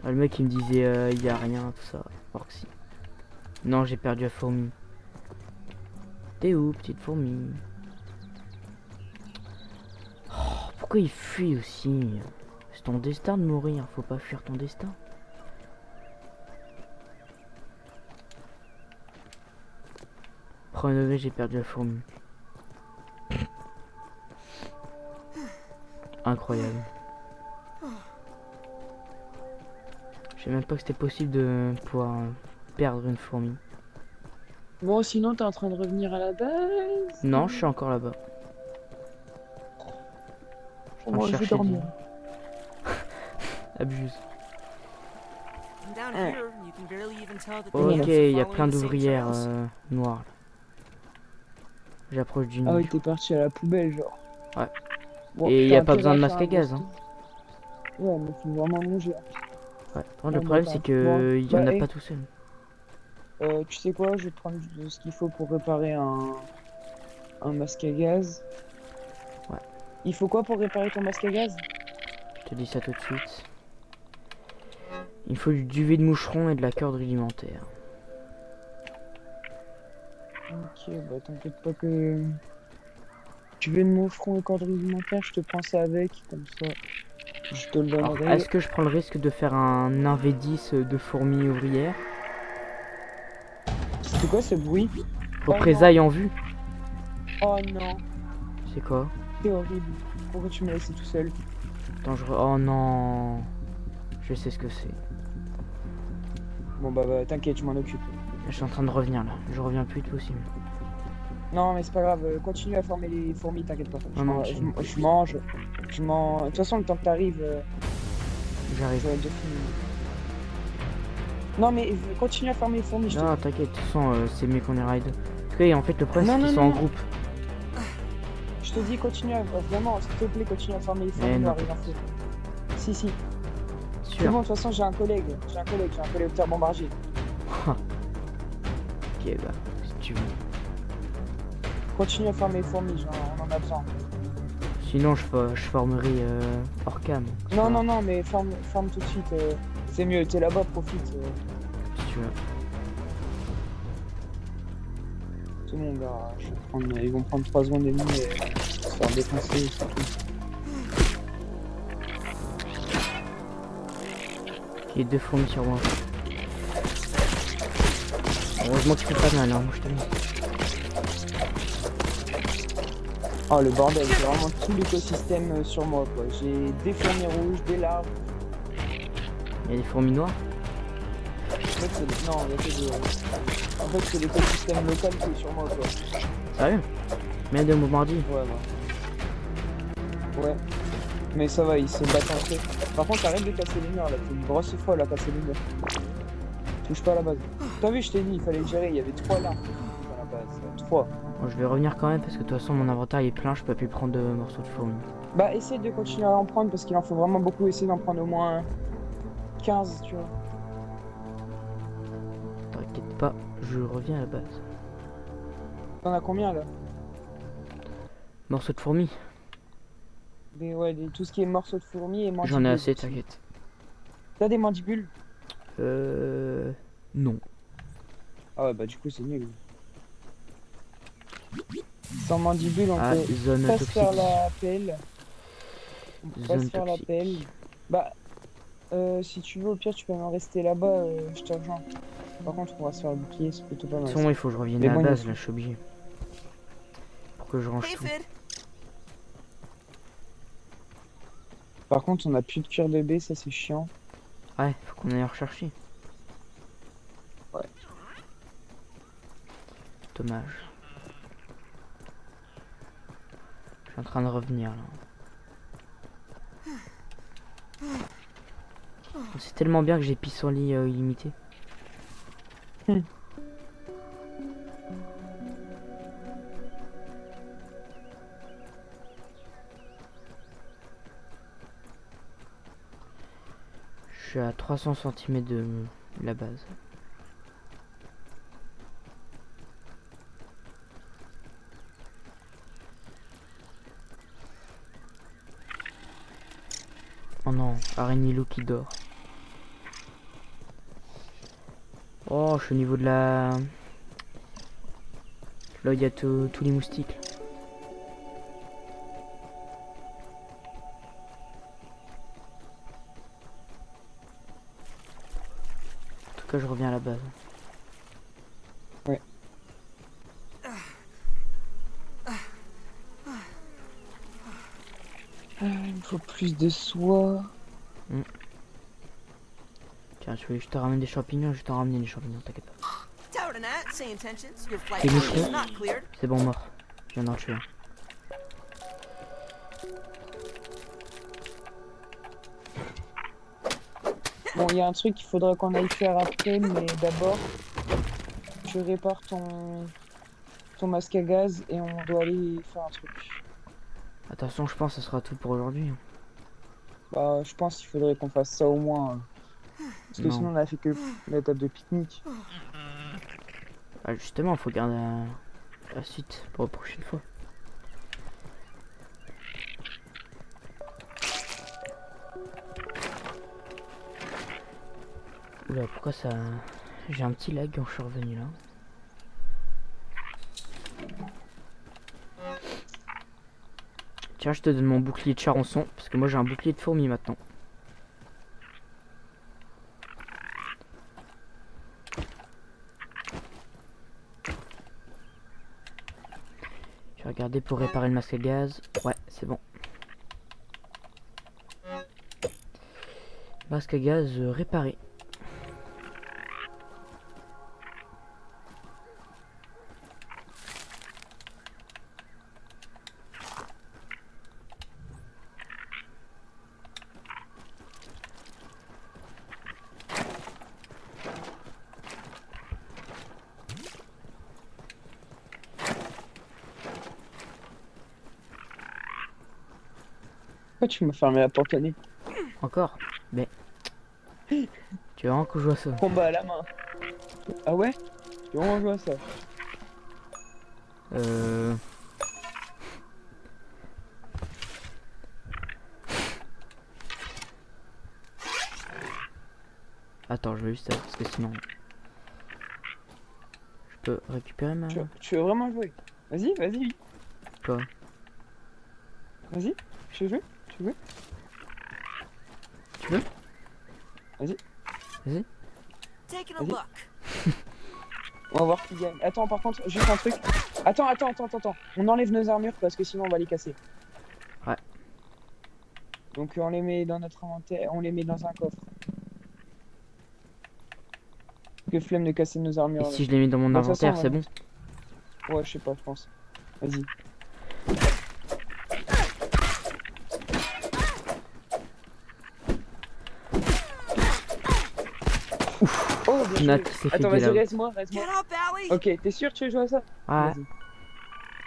Ah, le mec il me disait il y a rien, tout ça. Or que si. Non, j'ai perdu la fourmi. T'es où, petite fourmi? Oh, pourquoi il fuit aussi? C'est ton destin de mourir, faut pas fuir ton destin. Premier degré, j'ai perdu la fourmi. Incroyable. Je sais même pas que c'était possible de pouvoir perdre une fourmi. Bon, sinon t'es en train de revenir à la base? Non, je suis encore là-bas. Moi, je vais dormir. Abuse. Down here, you can barely even tell that the Ok, ants are il y a following plein the same d'ouvrières trails. noires. Là. J'approche du Ah oui, nid. t'es parti à la poubelle, genre. Ouais. Bon, Et t'as y a pas intérêt besoin de faire masque à un gaz, boss. hein. Ouais, mais faut vraiment manger. Ouais. Bon, Ouais, le problème bah, c'est bon, que il y en bah, a hey. pas tout seul. Tu sais quoi, je vais prendre ce qu'il faut pour réparer un masque à gaz. Ouais. Il faut quoi pour réparer ton masque à gaz? Je te dis ça tout de suite. Il faut du duvet de moucheron et de la corde rudimentaire. Ok, bah t'inquiète pas que... Tu veux de mon front et corde rudimentaire, je te prends ça avec, comme ça, je te le Alors, donnerai. est-ce que je prends le risque de faire un 1v10 de fourmis ouvrières? C'est quoi ce bruit? Représailles en vue? Oh non, C'est quoi? c'est horrible. Pourquoi tu m'as laissé tout seul? Dangereux. Oh non. Je sais ce que c'est. Bon bah t'inquiète, je m'en occupe. Je suis en train de revenir là. Je reviens le plus vite possible. Non mais c'est pas grave, continue à former les fourmis, t'inquiète pas. Non, non, Je mange. De toute façon, le temps que t'arrives, J'arrive. j'aurais déjà fini. Non mais continue à former les fourmis, je te Non, dis. t'inquiète. De toute façon, c'est mieux qu'on est raid. En tout cas, en fait, le problème Non, c'est qu'ils non, sont en non. groupe. Je te dis, continue à... Vraiment, s'il te plaît, continue à former les fourmis, non. rien foutre. Si, c'est Sûr. bon, de toute façon, j'ai un collègue coléoptère bombardier. Ok, bah, si tu veux. Continue à former les fourmis, genre, on en a besoin. Sinon, je formerai hors cam. Non, mais forme tout de suite. C'est mieux, t'es là-bas, profite. Si tu veux. C'est bon, gars, ils vont prendre 3 secondes et demie et se faire défoncer, c'est tout. Il y a 2 fourmis sur moi. Heureusement que tu fais pas mal, hein, moi je te le dis. Oh le bordel, c'est vraiment tout l'écosystème sur moi quoi. J'ai des fourmis rouges, des larves. Il y a des fourmis noires. En fait, non, il y a que des... En fait, c'est l'écosystème local qui est sur moi quoi. Sérieux? Mais de bombardier. Ouais. Ouais. Mais ça va, ils se battent entre eux. Par contre, arrête de casser les murs là, c'est une grosse folle à casser les murs. Touche pas à la base. T'as vu, je t'ai dit, il fallait gérer, il y avait 3 larves à la base. 3. Bon, je vais revenir quand même parce que de toute façon mon inventaire il est plein, je peux plus prendre de morceaux de fourmis. Bah, essaye de continuer à en prendre parce qu'il en faut vraiment beaucoup. Essaye d'en prendre au moins 15, tu vois. T'inquiète pas, je reviens à la base. T'en as combien là? Morceaux de fourmis? Tout ce qui est morceaux de fourmis et mandibules. J'en ai assez, t'inquiète. T'as des mandibules? Non. Ah ouais, bah du coup c'est nul. Sans mandibules, on peut zone pas se toxique. faire la pelle. On peut pas Zone se faire la toxique. pelle. Bah, si tu veux, au pire, tu peux m'en rester là-bas, je te rejoins. Par contre, on va se faire le bouclier, c'est plutôt pas De mal. toute façon, il faut que je revienne Mais à la bon, base, il faut- là, je suis obligé. Pour que je range Hey, tout. Fid. Par contre, on a plus de cuir de baie, ça c'est chiant. Ouais, faut qu'on aille en rechercher. Ouais. Dommage. Je suis en train de revenir là. C'est tellement bien que j'ai pissenlit illimité. Je suis à 300 cm de la base. Oh non, araignée loup qui dort. Oh, je suis au niveau de la... Là, il y a tous les moustiques. Là. En tout cas, je reviens à la base. Ouais. Il faut plus de soie. Tiens, je te ramène des champignons, je t'en ramener des champignons, t'inquiète pas. Touting that, say intentions. Your flight Hey, plan Michel. is not cleared. C'est bon, mort. Je viens d'en tuer un. Bon, il y a un truc qu'il faudrait qu'on aille faire après, mais d'abord, tu répares ton masque à gaz et on doit aller faire un truc. Attention, je pense que ça sera tout pour aujourd'hui. Bah, je pense qu'il faudrait qu'on fasse ça au moins. Parce que Non. sinon, on a fait que la table de pique-nique. Ah, justement, faut garder la suite pour la prochaine fois. Oula, pourquoi ça... J'ai un petit lag quand je suis revenu là. Tiens, je te donne mon bouclier de charançon, parce que moi j'ai un bouclier de fourmi maintenant. Je vais regarder pour réparer le masque à gaz. Ouais, c'est bon. Masque à gaz réparé. Pourquoi tu m'as fermé la porte au nez? Encore? Mais... Tu veux vraiment que je vois ça? Combat à la main. Ah ouais? Tu veux vraiment jouer à ça? Attends, je vais juste parce que sinon... Je peux récupérer ma... Tu veux vraiment jouer? Vas-y, vas-y. Quoi? Vas-y, je joue. Tu veux? Tu veux? Vas-y. Vas-y. Taking a Vas-y. look. On va voir qui gagne. Attends, par contre, juste un truc. Attends. On enlève nos armures parce que sinon on va les casser. Ouais. Donc on les met dans notre inventaire, on les met dans un coffre. Que flemme de casser nos Et armures. si je les mets dans mon Bon, de toute façon, inventaire, c'est bon. Ouais, je sais pas, je pense. Vas-y. Oh, bien Nat joué. s'est fait Attends, vas-y, délaver. reste-moi. Get up, Allie! Ok, t'es sûr que tu veux jouer à ça? Ouais. Vas-y.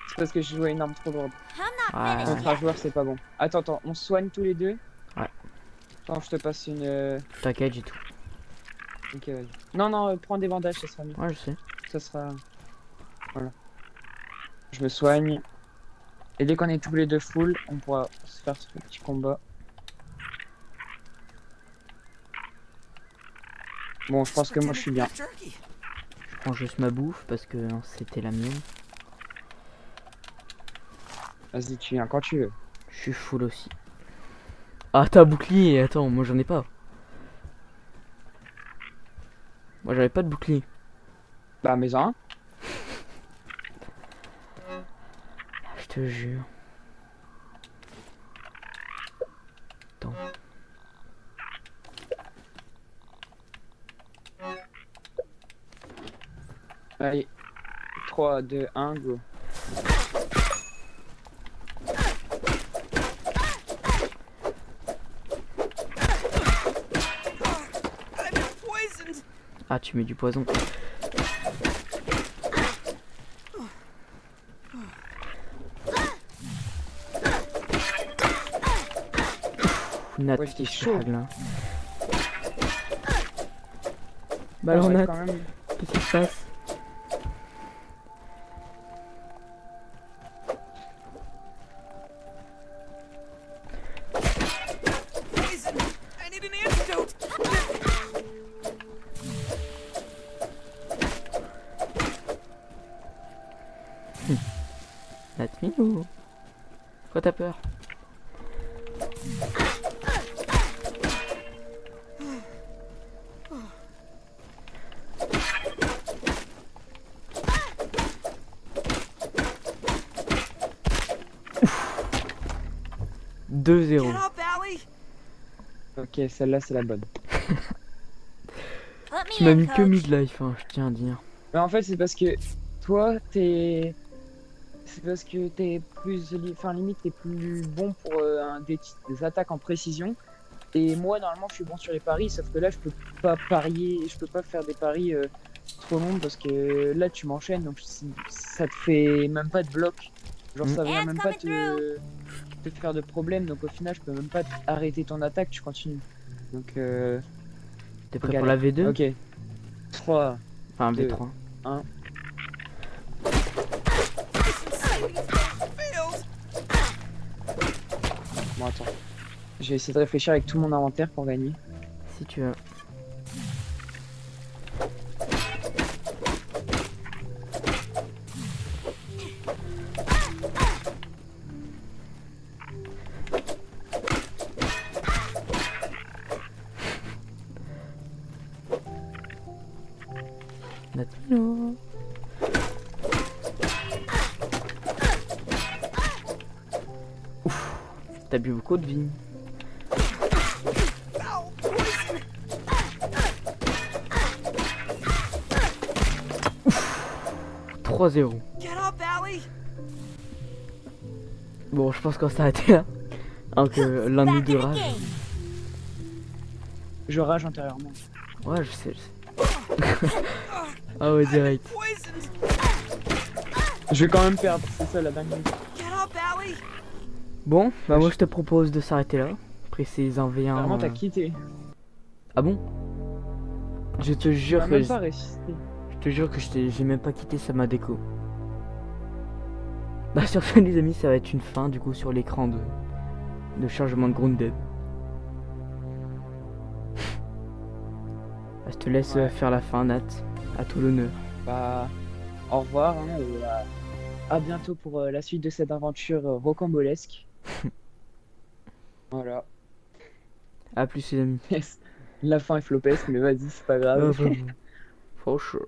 C'est parce que j'ai joué une arme trop lourde. I'm not Ouais. finished Contre un yet. joueur, c'est pas bon. Attends, on se soigne tous les deux. Ouais. Attends, je te passe une. T'inquiète, j'ai tout. Ok, vas-y. Non, prends des bandages, ça sera mieux. Ouais, je sais. Ça sera. Voilà. Je me soigne. Et dès qu'on est tous les deux full, on pourra se faire ce petit combat. Bon, je pense que moi je suis bien. Jerky. Je prends juste ma bouffe parce que hein, c'était la mienne. Vas-y, tu viens quand tu veux. Je suis full aussi. Ah, t'as un bouclier. Attends, moi j'en ai pas. Moi j'avais pas de bouclier. Bah, mais un. Je te jure. Attends. Allez. 3, 2, 1, go. I've been poisoned! Ah, tu mets du poison. Nat, Ouais, t'es j'étais chaud. là. Bah On alors va Nat, être quand même. qu'est-ce qui se passe? Poison! I need an antidote! Nat Minou. Quoi t'as peur? Get 2-0. up, Allie! Ok, celle-là c'est la bonne. Put Tu me m'as in, mis que coach. mid-life, hein, je tiens à dire. Mais en fait, c'est parce que toi, t'es. C'est parce que t'es plus. Enfin, limite, t'es plus bon pour des attaques en précision. Et moi, normalement, je suis bon sur les paris, sauf que là, je peux pas parier, je peux pas faire des paris trop longs parce que là, tu m'enchaînes, donc ça te fait même pas de bloc. Genre, ça vient And même pas coming te faire de problème, donc au final, je peux même pas arrêter ton attaque, tu continues. Donc, T'es prêt pour la V2? ok. 3, Enfin, deux. V3. 1. Failed! Bon, attends. Je vais essayer de réfléchir avec tout mon inventaire pour gagner. Si tu veux. Natino. Ouf, t'as bu beaucoup de vie. Ow! Poison! 3-0. Get up, Allie! Bon, je pense qu'on s'est arrêté là. Alors que l'un de nous Back deux in the rage. game. Je rage intérieurement. Ouais, je sais. Ah ouais, direct. Poisoned! Je vais quand même perdre, c'est ça la dinguerie. Get up, Allie! Bon, bah moi je te propose de s'arrêter là. Après ces 1v1. Vraiment, t'as quitté. Ah bon? Je te Tu jure m'as que même pas résisté. je te jure que j'ai même pas quitté ça ma déco. Bah sur ce les amis, ça va être une fin du coup sur l'écran de chargement de Grounded. Bah, je te laisse Ouais. faire la fin Nat. À tout l'honneur. Bah, au revoir, hein, et à bientôt pour la suite de cette aventure rocambolesque. Voilà. A plus les amis. La fin est flopesque, mais vas-y, c'est pas grave. Ah, vraiment. For sure.